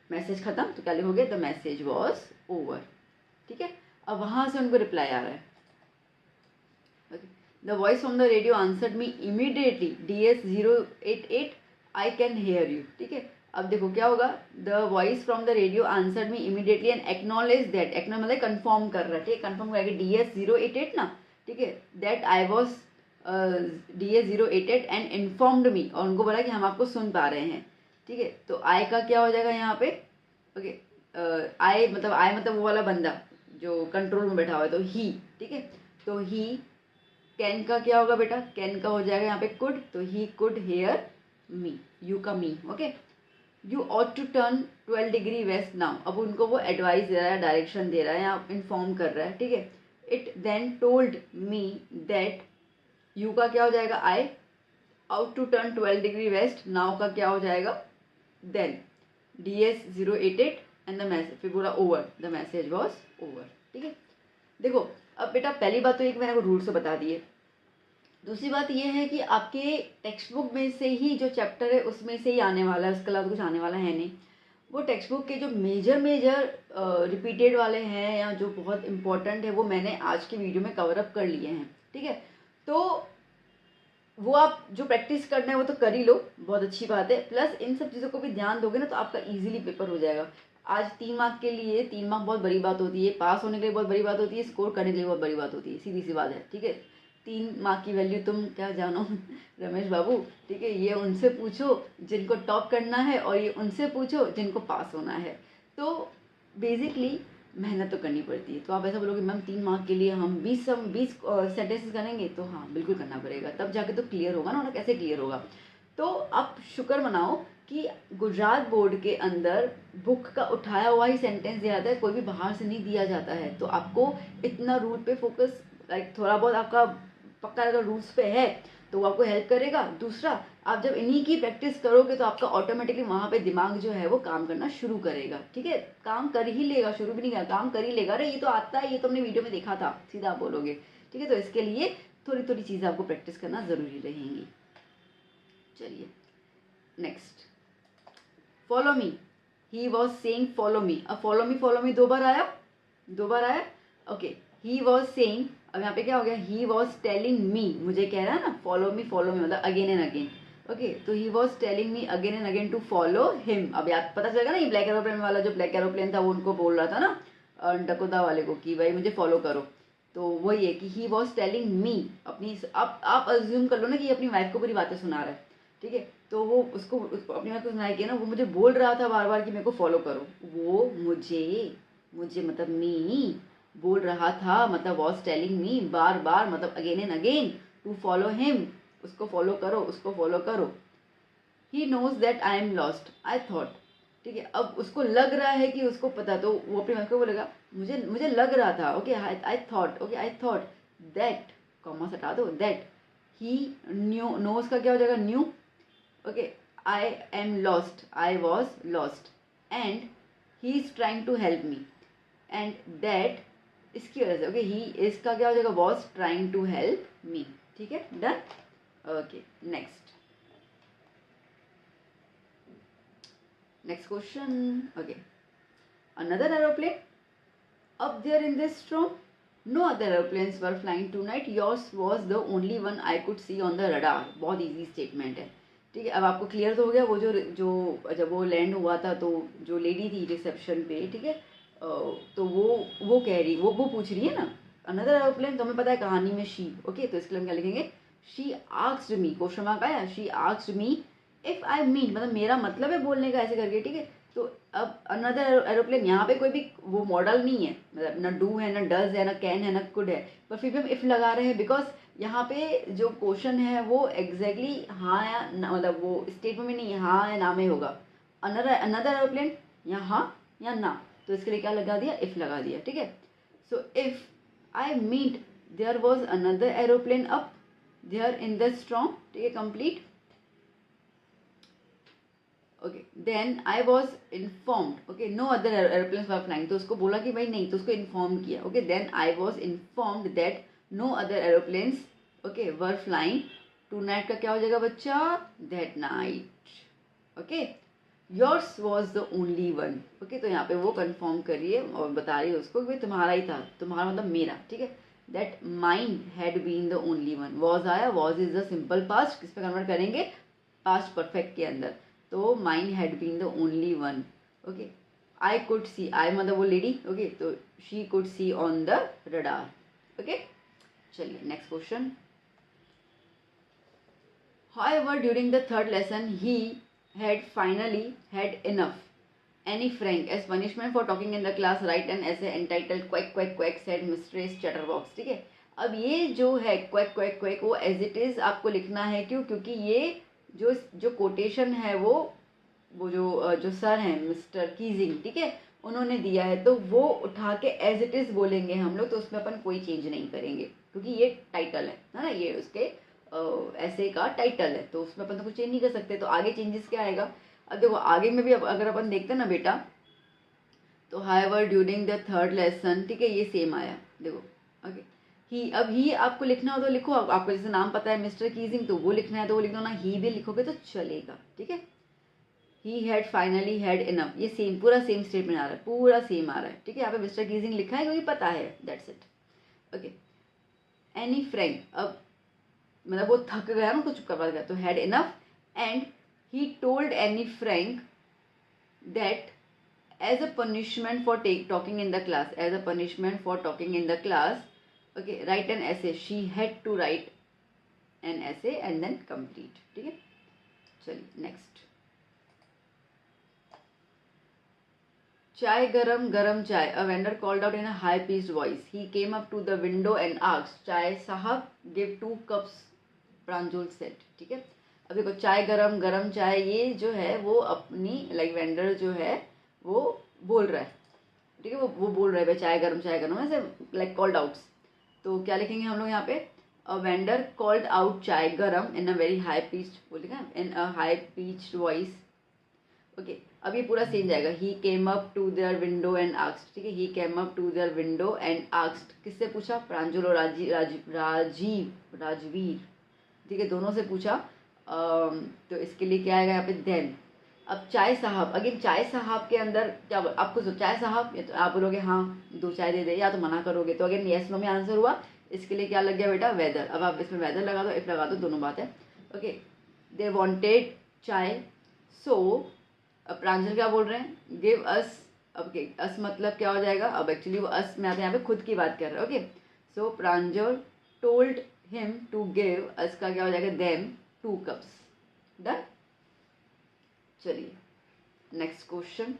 message खत्म, तो क्या लिखोगे, द मैसेज वॉज ओवर। ठीक है, अब वहाँ से उनको रिप्लाई आ रहा है। The voice from the radio answered me immediately DS088 I can hear you. ठीक है, अब देखो क्या होगा, the voice from the radio answered me immediately and acknowledge that, acknowledge मतलब कंफर्म कर रहा है। ठीक है, कंफर्म करेगा DS088 ना। ठीक है, that I was DS088 and informed मी, और उनको बोला कि हम आपको सुन पा रहे हैं। ठीक है, तो आई का क्या हो जाएगा यहाँ पे, ओके, आई मतलब वो वाला बंदा जो कंट्रोल में बैठा हुआ है, तो ही। ठीक है, तो ही, कैन का क्या होगा बेटा, कैन का हो जाएगा यहाँ पे कुड, तो he could hear me, you का me. Okay, you ought to turn 12 degree west now, अब उनको वो एडवाइस दे रहा है, डायरेक्शन दे रहा है या इन्फॉर्म कर रहा है। ठीक है, it then told me that, you का क्या हो जाएगा I, ought to turn 12 degree west, now का क्या हो जाएगा then, DS088 and the message, फिर बोला over, the message was over. ठीक है, देखो अब बेटा पहली बात तो एक मैंने को रूल से बता दिए। दूसरी बात ये है कि आपके टेक्स्ट बुक में से ही जो चैप्टर है उसमें से ही आने वाला है, उसके अलावा कुछ आने वाला है नहीं। वो टेक्स्ट बुक के जो मेजर रिपीटेड वाले हैं या जो बहुत इंपॉर्टेंट है वो मैंने आज की वीडियो में कवर अप कर लिए हैं। ठीक है, तो वो आप जो प्रैक्टिस करना है वो तो कर ही लो, बहुत अच्छी बात है। प्लस इन सब चीज़ों को भी ध्यान दोगे ना तो आपका इजीली पेपर हो जाएगा। आज 3 मार्क के लिए 3 मार्क बहुत बड़ी बात होती है, पास होने के लिए बहुत बड़ी बात होती है, स्कोर करने के लिए बहुत बड़ी बात होती है, सीधी सी बात है। ठीक है, 3 मार्क की वैल्यू तुम क्या जानो रमेश बाबू। ठीक है, ये उनसे पूछो जिनको टॉप करना है और ये उनसे पूछो जिनको पास होना है। तो बेसिकली मेहनत तो करनी पड़ती है। तो आप ऐसा बोलोगे मैम 3 मार्क के लिए हम 20 सेंटेंसेस करेंगे, तो हाँ बिल्कुल करना पड़ेगा, तब जाके तो क्लियर होगा ना, कैसे क्लियर होगा। तो आप शुक्र मनाओ कि गुजरात बोर्ड के अंदर बुक का उठाया हुआ ही सेंटेंस दिया जाता है, कोई भी बाहर से नहीं दिया जाता है। तो आपको इतना रूल पे फोकस, लाइक थोड़ा बहुत आपका पक्का अगर रूल्स पे है तो वो आपको हेल्प करेगा। दूसरा, आप जब इन्हीं की प्रैक्टिस करोगे तो आपका ऑटोमेटिकली वहाँ पे दिमाग जो है वो काम करना शुरू करेगा। ठीक है, काम कर ही लेगा, शुरू भी नहीं किया, काम कर ही लेगा। अरे ये तो आता है, ये तो हमने वीडियो में देखा था, सीधा आप बोलोगे। ठीक है, तो इसके लिए थोड़ी थोड़ी चीज़ें आपको प्रैक्टिस करना ज़रूरी रहेंगी। चलिए next, follow me, he was saying follow me. अब फॉलो मी 2 बार आया, 2 बार आया। ओके, ही वॉज सेइंग, अब यहाँ पे क्या हो गया, ही वॉज टेलिंग मी, मुझे कह रहा है ना फॉलो मी मतलब अगेन एंड अगेन। ओके, तो he was telling me again and again to follow him. अब याद पता चलेगा ना, ये ब्लैक एरोप्लेन वाला जो ब्लैक एरोप्लेन था वो उनको बोल रहा था ना डकोटा वाले को कि भाई मुझे फॉलो करो। तो वही है कि ही वॉज टेलिंग मी अपनी, आप अज्यूम कर लो ना कि अपनी वाइफ को पूरी बातें सुना रहा है। ठीक है, तो वो उसको अपनी वाइफ को सुनाई के ना, वो मुझे बोल रहा था बार बार कि मेरे को फॉलो करो। वो मुझे मतलब मी बोल रहा था, मतलब वॉज टेलिंग मी बार बार, मतलब again and again to follow him, उसको फॉलो करो, उसको फॉलो करो। He knows that I am lost I thought. ठीक है, अब उसको लग रहा है कि उसको पता, तो वो अपनी वाइफ को बोलेगा मुझे लग रहा था। Okay, I thought, okay I thought that, comma हटा दो, दैट ही न्यू, नोज का क्या हो जाएगा knew. Okay, I am lost, I was lost and he is trying to help me, and that इसकी वजह से। ओके, ही इसका क्या हो जाएगा, was trying to help me. ठीक है, done. Okay, next question. Okay, another aeroplane up there in this storm, no other airplanes were flying tonight, yours was the only one I could see on the radar। बहुत easy statement है। ठीक है, अब आपको clear तो हो गया। वो जो जब वो लैंड हुआ था तो जो लेडी थी रिसेप्शन पे, ठीक है, तो वो कह रही, वो पूछ रही है ना अनदर एरोप्लेन, तो हमें पता है कहानी में शी। ओके, तो इसके लिए हम क्या लिखेंगे, she asked me, question mark आया, she asked me if I mean, मतलब मेरा मतलब है बोलने का, ऐसे करके। ठीक है, तो अब अनदर एरोप्लेन, यहाँ पे कोई भी वो मॉडल नहीं है, मतलब ना डू है, ना डज है, ना कैन है, ना कुड है, पर फिर भी हम इफ लगा रहे हैं बिकॉज यहाँ पे जो क्वेश्चन है वो एग्जैक्टली हाँ या ना, मतलब वो स्टेटमेंट में नहीं है, हाँ या ना में होगा। अनदर एरोप्लेन या हाँ या ना, तो इसके लिए क्या लगा दिया, इफ लगा दिया। ठीक है, so if I meet there was another aeroplane up there in the storm. ठीक है, complete. Okay, then I was informed, okay, no other aeroplanes were flying, तो उसको बोला कि भाई नहीं, तो उसको इन्फॉर्म किया। Okay, then I was informed that no other aeroplanes, okay, were flying tonight का क्या हो जाएगा बच्चा, that night. Okay, yours was the only one. Okay, तो यहाँ पे वो कंफर्म करिए और बता रही है उसको कि भाई तुम्हारा ही था, तुम्हारा मतलब मेरा, ठीक है। That mine had been the only one, was आया, was is the simple past, किस पे कन्वर्ट करेंगे, पास्ट परफेक्ट के अंदर, तो mine had been the only one. Okay, I could see, I मतलब वो लेडी, ओके, तो she could see on the radar. Okay, चलिए next question. However, during the third lesson, he had finally had enough. Annie Frank, as punishment for talking in the class, write an essay entitled "Quack Quack Quack," said Mistress Chatterbox। ठीक है, अब ये जो है quack quack quack वो as it is आपको लिखना है। क्यों? क्योंकि ये जो जो कोटेशन है वो जो सर हैं मिस्टर कीजिंग, ठीक है, उन्होंने दिया है, तो वो उठा के एज इट इज बोलेंगे हम लोग, तो उसमें अपन कोई चेंज नहीं करेंगे क्योंकि ये टाइटल है ना, ये उसके ऐसे का टाइटल है, तो उसमें अपन तो कुछ चेंज नहीं कर सकते। तो आगे चेंजेस क्या आएगा? अब देखो आगे में भी अगर अपन देखते हैं ना बेटा, तो however during the third lesson, ठीक है, ये सेम आया, देखो। ओके, ही, अब ही आपको लिखना हो तो लिखो, आपको जैसे नाम पता है मिस्टर कीजिंग तो वो लिखना है तो वो लिख दो ना, ही भी लिखोगे तो चलेगा, ठीक है। He had finally had enough, ये सेम पूरा सेम स्टेटमेंट आ रहा है, पूरा सेम आ रहा है, ठीक है। यहाँ पे मिस्टर कीजिंग लिखा है क्योंकि पता है, that's it. Okay, Anne Frank, अब मतलब वो थक गया ना, कुछ कर गया, तो had enough and he told Anne Frank that as a punishment for talking in the class, as a punishment for talking in the class, okay, write an essay, she had to write an essay and then complete, ठीक है। चलिए next. चाय गरम गरम चाय, a vendor called out in a high pitched voice, he came up to the window and asked, चाय साहब, give 2 cups, प्रांजल said, ठीक है। अब देखो चाय गरम गरम चाय, ये जो है वो अपनी लाइक वेंडर जो है वो बोल रहा है, ठीक है, वो बोल रहा है भाई चाय गरम ऐसे लाइक कॉल्ड आउट्स। तो क्या लिखेंगे हम लोग यहाँ पे? A vendor called out chai garam in a very high pitched, वो लिखा है in a high pitched voice. Okay, अब ये पूरा सेम जाएगा, he came up to their window and asked, ठीक है, he came up to their window and asked, किससे पूछा? प्रांजल और राजवीर, ठीक है, दोनों से पूछा। तो इसके लिए क्या आएगा यहाँ पे? देन। अब चाय साहब, अगेन चाय साहब के अंदर क्या आपको चाय साहब, या तो आप बोलोगे हाँ 2 चाय दे दे, या तो मना करोगे, तो अगेन येस नो में आंसर हुआ। इसके लिए क्या लग गया बेटा? वेदर। अब आप इसमें वेदर लगा दो, इफ लगा दो, दोनों बात है। ओके, दे वॉन्टेड चाय, सो अब प्रांजल क्या बोल रहे हैं? Give us. अब अस मतलब क्या हो जाएगा? अब एक्चुअली वो अस में आते हैं, यहाँ पे खुद की बात कर रहे हैं। Okay, so Pranjal told him to give us का क्या हो जाएगा? Them 2 cups। डन। चलिए नेक्स्ट क्वेश्चन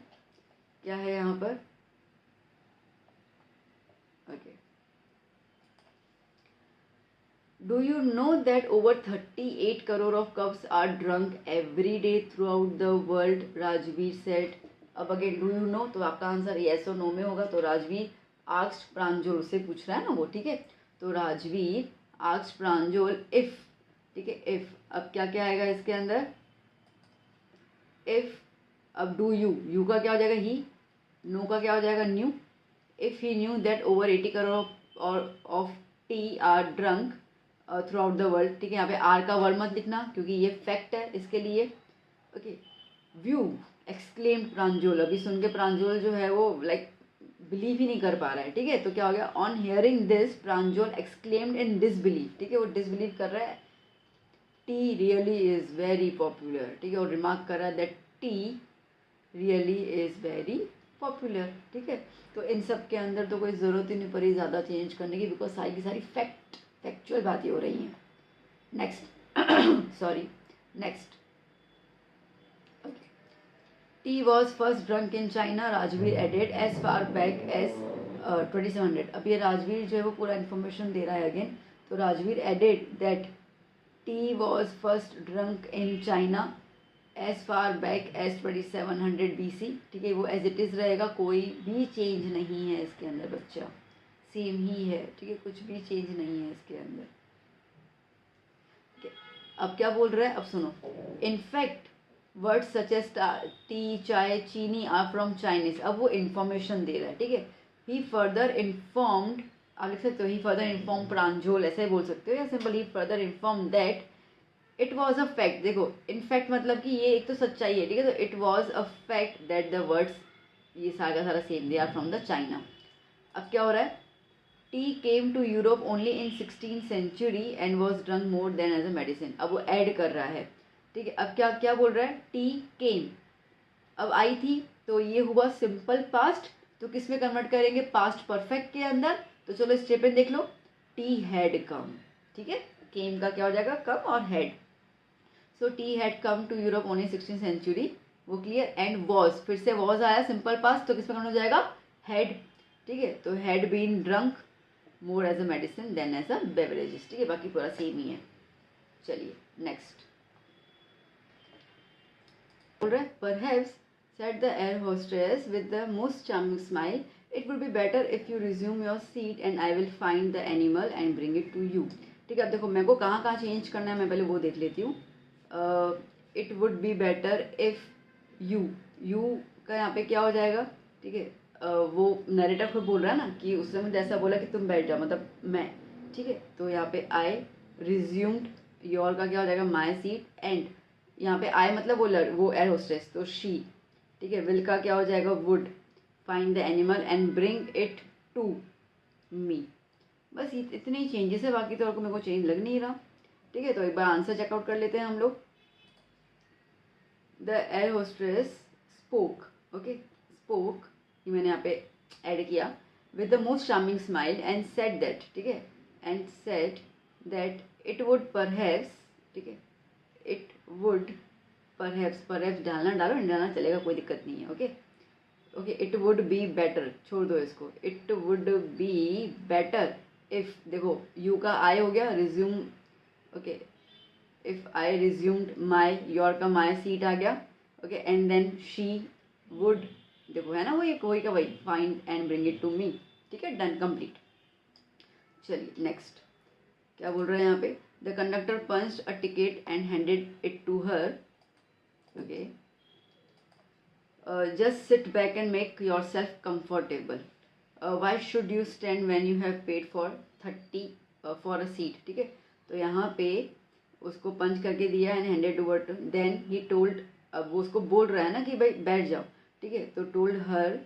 क्या है यहाँ पर? Okay, do you know that over 38 crore of cups are drunk every day throughout the world, Rajveer said. अब अगेन डू यू नो, तो आपका आंसर येस और नो में होगा। तो राजवीर आस्क्ड प्रांजल, से पूछ रहा है ना वो, ठीक है, तो राजवीर आस्क्ड प्रांजल इफ, ठीक है, इफ। अब क्या क्या आएगा इसके अंदर? इफ। अब डू यू का क्या हो जाएगा? ही। नो का क्या हो जाएगा? Knew. If he knew that over 80 crore और of tea are drunk throughout the world, ठीक है, यहाँ पे आर का वर्ड मत लिखना क्योंकि ये फैक्ट है इसके लिए। ओके, व्यू एक्सक्लेम्ड प्रांजल, अभी सुन के प्रांजल जो है वो लाइक बिलीव ही नहीं कर पा रहा है, ठीक है, तो क्या हो गया? On hearing this Pranjal exclaimed in disbelieve, ठीक है, वो डिसबिलीव कर रहा है। T really is very popular, ठीक है, और रिमार्क कर रहा है that T really is very popular, ठीक है। तो इन सब के अंदर तो कोई ज़रूरत ही नहीं पड़ी ज़्यादा चेंज करने की, बिकॉज सारी की सारी फैक्चुअल बातें हो रही हैं। Next sorry next. Okay, tea was first drunk in China, Rajveer added, as far back as 2700। अब ये राजवीर जो है वो पूरा इन्फॉर्मेशन दे रहा है अगेन। तो Rajveer added that tea was first drunk in China as far back as 2700 BC, ठीक है, वो एज इट इज़ रहेगा, कोई भी चेंज नहीं है इसके अंदर बच्चा, सेम ही है, ठीक है, कुछ भी चेंज नहीं है इसके अंदर। अब क्या बोल रहा है? अब सुनो, in fact words such as tea, chai, chini are from Chinese. अब वो इन्फॉर्मेशन दे रहा है, ठीक है। ही फर्दर इन्फॉर्म्ड, आप लिख सकते हो ही फर्दर इन्फॉर्म प्रांजल, ऐसे ही बोल सकते हो, या simple he further inform that it was a fact, देखो इनफैक्ट मतलब कि ये एक तो सच्चाई है, ठीक है। तो it was a fact that the words, ये सारा का सारा same, they are from the China. अब क्या हो रहा है, tea came to Europe only in 16th century and was drunk more than as a medicine. अब वो ऐड कर रहा है, ठीक है। अब क्या क्या बोल रहा है, टी केम, अब आई थी, तो ये हुआ सिंपल पास्ट, तो किस में कन्वर्ट करेंगे, पास्ट परफेक्ट के अंदर। तो चलो स्टेटमेंट देख लो, टी हैड कम, ठीक है। केम का क्या हो जाएगा, कम, और had. So tea had come to Europe only 16th century, वो क्लियर। एंड वॉज, फिर से वॉज आया सिंपल पास्ट, तो किस में कन्वर्ट हो जाएगा, हैड, ठीक है। तो had been drunk more as a medicine than as a beverages, ठीक है। बाकी पूरा सेम ही है। चलिए नेक्स्ट बोल रहा है, perhaps said the air hostess with the most charming smile, it would be better if you resume your seat and I will find the animal and bring it to you। ठीक है, अब देखो मेरे को कहाँ कहाँ चेंज करना है, मैं पहले वो देख लेती हूँ। It would be better if you, you का यहाँ पे क्या हो जाएगा, ठीक है। वो नरेटर खुद बोल रहा है ना कि उसने मुझे ऐसा बोला कि तुम बैठ जाओ, मतलब मैं, ठीक है। तो यहाँ पे आई रिज्यूम्ड, योर का क्या हो जाएगा, माई सीट, एंड यहाँ पे आई मतलब वो एयर होस्टेस, तो शी, ठीक है। विल का क्या हो जाएगा, would, find the animal and bring it to me. बस इतने ही चेंजेस है, बाकी तो और को मेरे को चेंज लग नहीं रहा, ठीक है। तो एक बार आंसर चेकआउट कर लेते हैं हम लोग। The air hostess spoke, okay, spoke, ये मैंने यहाँ पे ऐड किया, with the most charming smile and said that, ठीक है, and said that it would perhaps, ठीक है, इट वुड परहैप्स, परहैप्स डालना डालो, नहीं डालना चलेगा, कोई दिक्कत नहीं है, okay okay. It would be better, छोड़ दो इसको, it would be better if, देखो यू का आई हो गया, resume, okay, if I resumed my, your का माई सीट आ गया, okay, and then she would, देखो है ना वही का वही, find and bring it to me, ठीक है, डन, कंप्लीट। चलिए नेक्स्ट क्या बोल रहे हैं यहाँ पे, the conductor punched a ticket and handed it to her, okay, just sit back and make yourself comfortable, why should you stand when you have paid for 30 for a seat, ठीक है। तो यहाँ पे उसको पंच करके दिया and handed over, then he told, अब वो उसको बोल रहा है ना कि भाई बैठ जाओ, ठीक है। तो told her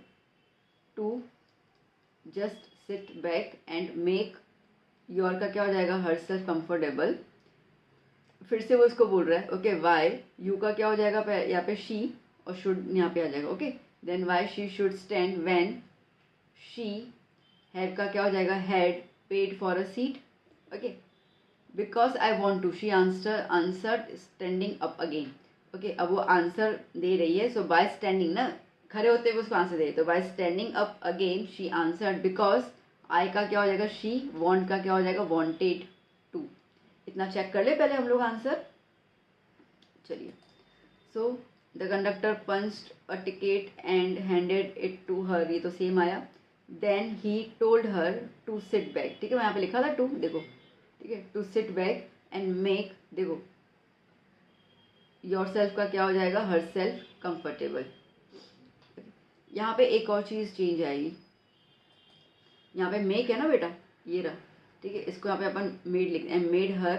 to just sit back and make, your का क्या हो जाएगा, हर सेल्फ कंफर्टेबल, फिर से वो उसको बोल रहा है, ओके, वाई, यू का क्या हो जाएगा यहाँ पे शी, और शुड यहाँ पे आ जाएगा, okay. Then why she should stand when she, have का क्या हो जाएगा, had paid for a seat, okay, because I want to, she answered standing up again, okay. अब वो आंसर दे रही है, सो बाय स्टैंडिंग ना, खड़े होते हुए उसको आंसर दे, तो bye standing up again she answered, because I का क्या हो जाएगा, शी, वॉन्ट का क्या हो जाएगा, वॉन्टेड टू। इतना चेक कर ले पहले हम लोग आंसर। चलिए, so the conductor punched a ticket and handed it to her, ये तो सेम आया। Then he told her to sit back, ठीक है, मैं यहाँ पे लिखा था टू, देखो, ठीक है, to sit back and make, देखो योर सेल्फ का क्या हो जाएगा, हर सेल्फ कंफर्टेबल। यहाँ पे एक और चीज़ चेंज आएगी, यहाँ पे मेक है ना बेटा, ये रहा, ठीक है, इसको यहाँ पे अपन मेड लिख, and made her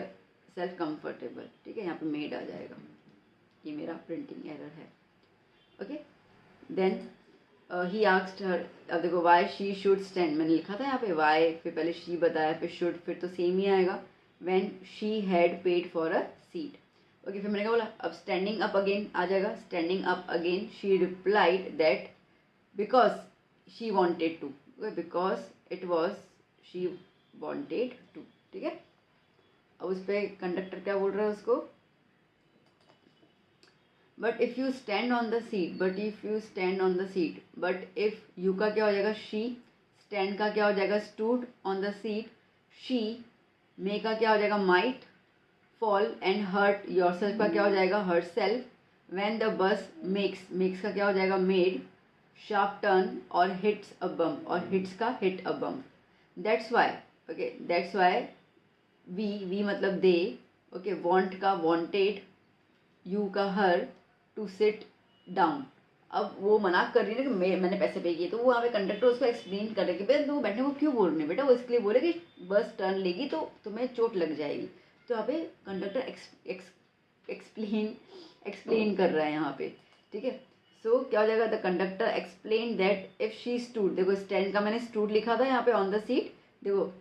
self comfortable, ठीक है, यहाँ पे मेड आ जाएगा, ये मेरा प्रिंटिंग एरर है, okay. Then he asked her, अब देखो वाई शी शुड स्टैंड, मैंने लिखा था यहाँ पे वाई, फिर पहले शी बताया, फिर शुड, फिर तो सेम ही आएगा, when she had paid for a seat, okay. फिर मैंने क्या बोला, अब स्टैंडिंग अप अगेन आ जाएगा, standing up again she replied that because she wanted to, because it was she wanted to, ठीक है। अब उस पर कंडक्टर क्या बोल रहा है उसको, but if you stand on the seat, but if you stand on the seat, but if you का क्या हो जाएगा, शी, स्टैंड का क्या हो जाएगा, stood on the seat, she, may का क्या हो जाएगा, might fall, and hurt yourself का क्या हो जाएगा, hurt self, when the bus makes, makes का क्या हो जाएगा, मेड शार्प टर्न, और हिट्स अ बम्प, और हिट्स का hit a bump, that's why, okay, that's why we मतलब दे, ओके, वॉन्ट का वॉन्टेड, यू का हर, टू सिट डाउन। अब वो मना कर रही है कि मैंने पैसे पे किए, तो वो यहाँ पे कंडक्टर उसको एक्सप्लेन कर रहे कि बेटा तुम बैठने को क्यों बोल रही है, बेटा वो इसके लिए बोले कि बस टर्न लेगी तो तुम्हें चोट लग जाएगी। तो यहाँ पे कंडक्टर एक्सप्लेन कर रहा है यहाँ पे, ठीक है। सो क्या हो जाएगा, the conductor explain that if she stood, देखो स्टैंड का मैंने स्टूड लिखा था यहाँ पे ऑन द सीट, देखो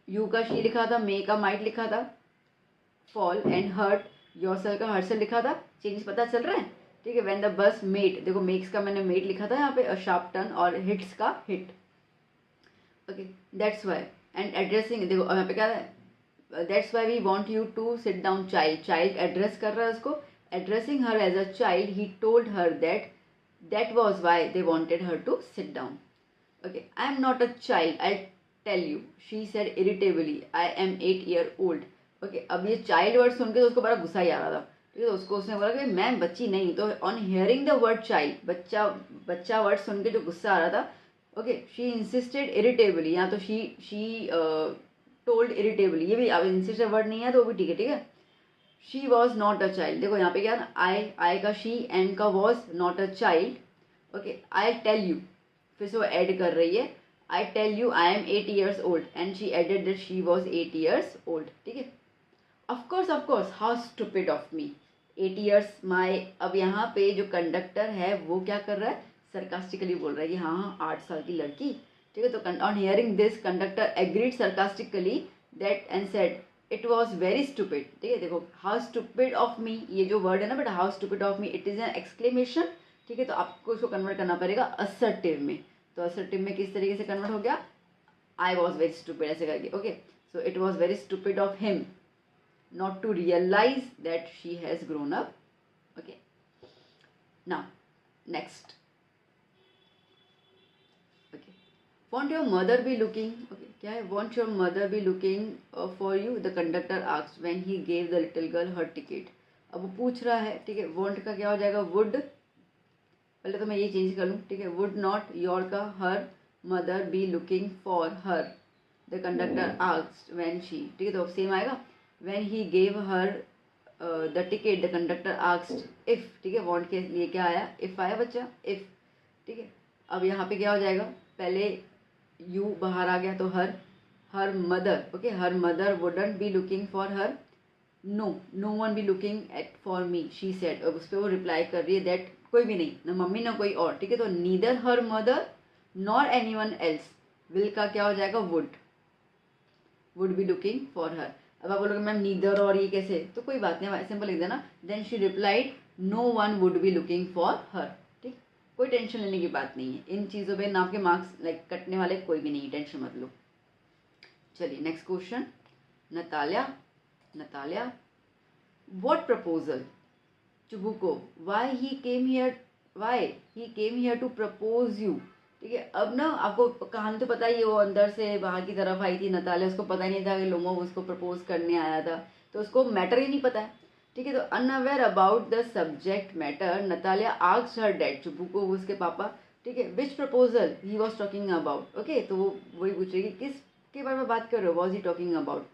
यू का शी लिखा था, मे का माइट लिखा था, फॉल एंड हर्ट योरसेल्फ का हर्टसेल लिखा था, चेंज पता चल रहा है, ठीक है। व्हेन द बस मेट, देखो मेक्स का मैंने मेट लिखा था यहाँ पे, शार्प टर्न, और हिट्स का hit, okay that's why. And addressing, देखो यहाँ पे क्या है, that's why we want you to sit down, child, child address कर रहा है उसको, addressing her as a child he told her that was why they wanted her to sit down, okay. I am not a child, I tell you, she said irritably, I am 8 year old, okay. अब ये child word सुन के तो उसको बड़ा गुस्सा ही आ रहा था, ठीक है। तो उसको उसने बोला कि मैं बच्ची नहीं, तो on hearing the word child, बच्चा वर्ड सुन के जो गुस्सा आ रहा था, ओके, शी इंसिस्टेड इरिटेबली, या तो शी टोल्ड इरिटेबली, ये भी अब इंसिस्टेड वर्ड नहीं है तो वो भी ठीक है, ठीक है। She was not a child, देखो यहाँ पे क्या ना, आई का शी, एम का was, not a child, okay. I tell you, फिर से वो ऐड कर रही है, I tell you I am 8 years old, and she added that she was 8 years old, ठीक है। Of course how stupid of me, 8 years my, अब यहाँ पे जो कंडक्टर है वो क्या कर रहा है, सरकास्टिकली बोल रहा है कि हाँ हाँ 8 साल की लड़की, ठीक है। तो on hearing this conductor agreed sarcastically that and said it was very stupid, ठीक है। देखो हाउ स्टूपिड ऑफ मी, ये जो वर्ड है ना बेटा, how stupid of me, it is an exclamation, ठीक है। तो आपको इसको कन्वर्ट करना पड़ेगा असर्टिव में, तो असर्टिव में किस तरीके से कन्वर्ट हो गया, आई वॉज वेरी स्टूपिड ऐसे करके, okay. So it was very stupid of him not to realize that she has grown up, okay। Now next, okay, won't your mother be looking, okay, क्या है, won't your mother be looking for you, the conductor asked when he gave the little girl her ticket। अब वो पूछ रहा है, ठीक है। want का क्या हो जाएगा, would, पहले तो मैं ये चेंज कर लूँ, ठीक है। would not, your का her mother be looking for her, the conductor asked when she, ठीक है, तो सेम आएगा। when he gave her the ticket the conductor asked if, ठीक है। want के लिए क्या आया, if आया बच्चा, if, ठीक है। अब यहाँ पे क्या हो जाएगा, पहले you बाहर आ गया तो her mother, okay, her mother wouldn't be looking for her, no one be looking at for me, she said। अब उस पर वो रिप्लाई कर रही है that कोई भी नहीं, ना मम्मी ना कोई और, ठीक है। तो neither her mother nor anyone else, will का क्या हो जाएगा, would be looking for her। अब आप बोलोगे मैम नीदर और ये कैसे, तो कोई बात नहीं, सिंपल लिख देना, then she replied no one would be looking for her, ठीक। कोई टेंशन लेने की बात नहीं है, इन चीज़ों पे ना आपके मार्क्स लाइक कटने वाले कोई भी नहीं, टेंशन मत लो। चलिए next question, Natalia what proposal, Chubukov why he came here to propose you, ठीक है। अब ना आपको कहानी तो पता ही है, वो अंदर से बाहर की तरफ आई थी नतालिया, उसको पता ही नहीं था कि लोमो उसको प्रपोज करने आया था, तो उसको मैटर ही नहीं पता है, ठीक है। तो unaware about the subject matter Natalia asked her dad, Chubukov उसके पापा, ठीक है, which proposal he was talking about, okay. तो वो वही पूछ रही है कि किसके बारे में बात कर रहे हो, was he talking about.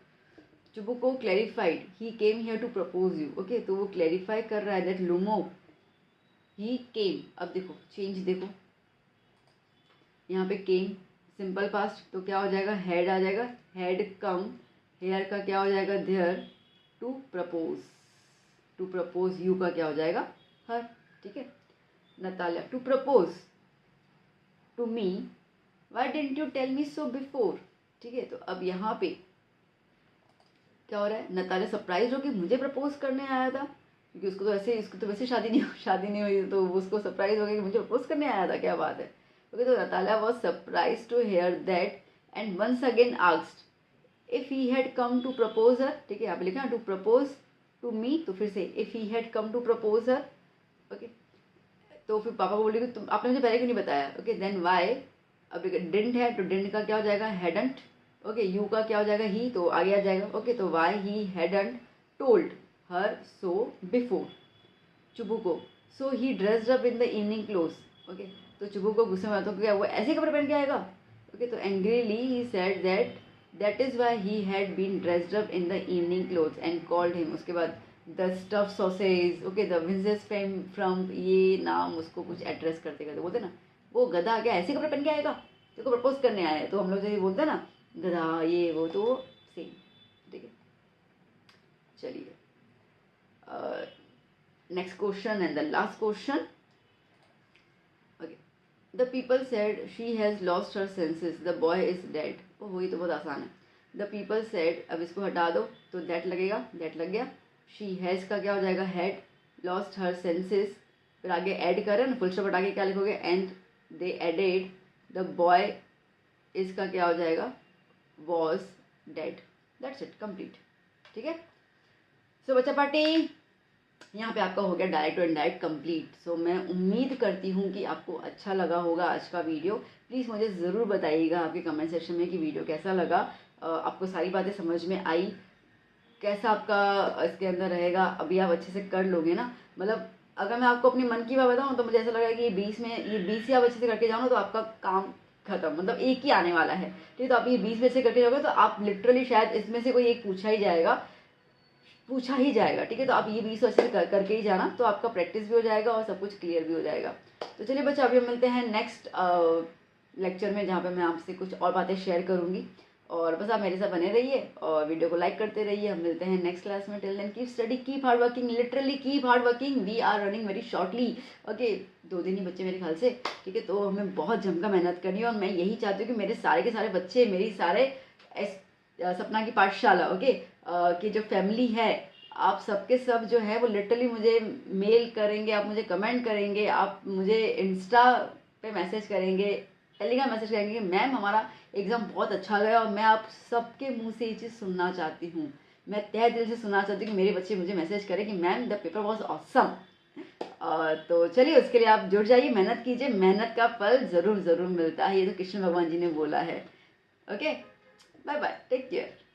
Chubukov clarified he came here to propose you, okay. तो वो क्लैरिफाई कर रहा है दैट लोमो ही केम, अब देखो चेंज देखो, यहाँ पे केम सिंपल पास्ट, तो क्या हो जाएगा, हैड आ जाएगा, हैड कम, हेयर का क्या हो जाएगा, देयर, टू प्रपोज यू का क्या हो जाएगा, हर, ठीक है। Natalia to propose to me, why didn't you tell me so before, ठीक है। तो अब यहाँ पे क्या हो रहा है, नतालिया सरप्राइज हो कि मुझे प्रपोज करने आया था, क्योंकि उसको तो वैसे शादी नहीं हुई, तो उसको सरप्राइज हो गया कि मुझे प्रपोज करने आया था, क्या बात है। Okay, so Natalia was surprised to hear that and once again asked if he had come to propose her, ठीक है। यहाँ पे लिखा to propose to me, तो फिर से if he had come to propose her, okay। तो फिर पापा को बोले कि तुम आपने मुझे पहले क्यों नहीं बताया, okay, then why, अब didn't है तो didn't का क्या हो जाएगा, hadn't, okay, you का क्या हो जाएगा, he, तो आगे आ जाएगा, okay। तो why he hadn't told her so before। चुबुको so he dressed up in the evening clothes, okay। तो चुबू को गुस्से में आता है, क्या वो ऐसे कपड़े पहन के आएगा, ओके। तो angrily he said that is why he had been dressed up in the evening clothes and called him, उसके बाद the stuff sausage, okay, the विंसेस फ्रॉम, ये नाम उसको कुछ एड्रेस करते करते बोलते ना, वो गधा क्या ऐसे कपड़े पहन के आएगा, देखो प्रपोज करने आया है, तो हम लोग जो ये बोलते हैं ना गधा ये वो, तो सेम, ठीक है। चलिए next question and the last question. Okay. The people said she has lost her senses. The boy is dead. ओह ये तो बहुत आसान है. The people said, अब इसको हटा दो तो that लगेगा, that लग गया. She has का क्या हो जाएगा, had lost her senses. फिर आगे ऐड करें ना, फुल स्टॉप हटा के क्या लिखोगे, and they added the boy is का क्या हो जाएगा, was dead. That's it, complete. ठीक है. सो बच्चा पार्टी यहाँ पे आपका हो गया डायरेक्ट और इनडायरेक्ट कंप्लीट. सो मैं उम्मीद करती हूँ कि आपको अच्छा लगा होगा आज का वीडियो. प्लीज़ मुझे ज़रूर बताइएगा आपके कमेंट सेक्शन में कि वीडियो कैसा लगा, आपको सारी बातें समझ में आई, कैसा आपका इसके अंदर रहेगा. अभी आप अच्छे से कर लोगे ना, मतलब अगर मैं आपको अपनी मन की बात बताऊँ तो मुझे ऐसा लगा कि ये 20 ही आप अच्छे से करके जाओ ना तो आपका काम खत्म, मतलब एक ही आने वाला है. ठीक है, तो आप ये 20 में से करके जाओगे तो आप लिटरली शायद इसमें से कोई एक पूछा ही जाएगा. ठीक है. तो आप ये 20 अच्छे से करके ही जाना, तो आपका प्रैक्टिस भी हो जाएगा और सब कुछ क्लियर भी हो जाएगा. तो चलिए बच्चा, अभी हम मिलते हैं नेक्स्ट लेक्चर में, जहाँ पे मैं आपसे कुछ और बातें शेयर करूँगी. और बस आप मेरे साथ बने रहिए और वीडियो को लाइक करते रहिए. हम मिलते हैं नेक्स्ट क्लास में. Till then keep study, keep hard working, literally keep hard working. We are running very shortly. Okay, 2 दिन ही बच्चे मेरे ख्याल से. ठीक है, तो हमें बहुत जमकर मेहनत करनी है और मैं यही चाहती हूँ कि मेरे सारे के सारे बच्चे, मेरी सारे सपना की पाठशाला ओके की जो फैमिली है, आप सबके सब जो है वो लिटरली मुझे मेल करेंगे, आप मुझे कमेंट करेंगे, आप मुझे इंस्टा पे मैसेज करेंगे, टेलीग्राम मैसेज करेंगे कि मैम हमारा एग्ज़ाम बहुत अच्छा गया. और मैं आप सबके मुंह से ये चीज़ सुनना चाहती हूँ, मैं तहे दिल से सुनना चाहती हूँ कि मेरे बच्चे मुझे मैसेज करें कि ma'am the paper was awesome. तो चलिए, उसके लिए आप जुड़ जाइए, मेहनत कीजिए, मेहनत का फल ज़रूर ज़रूर मिलता है. ये तो कृष्ण भगवान जी ने बोला है. Okay, bye bye, take care.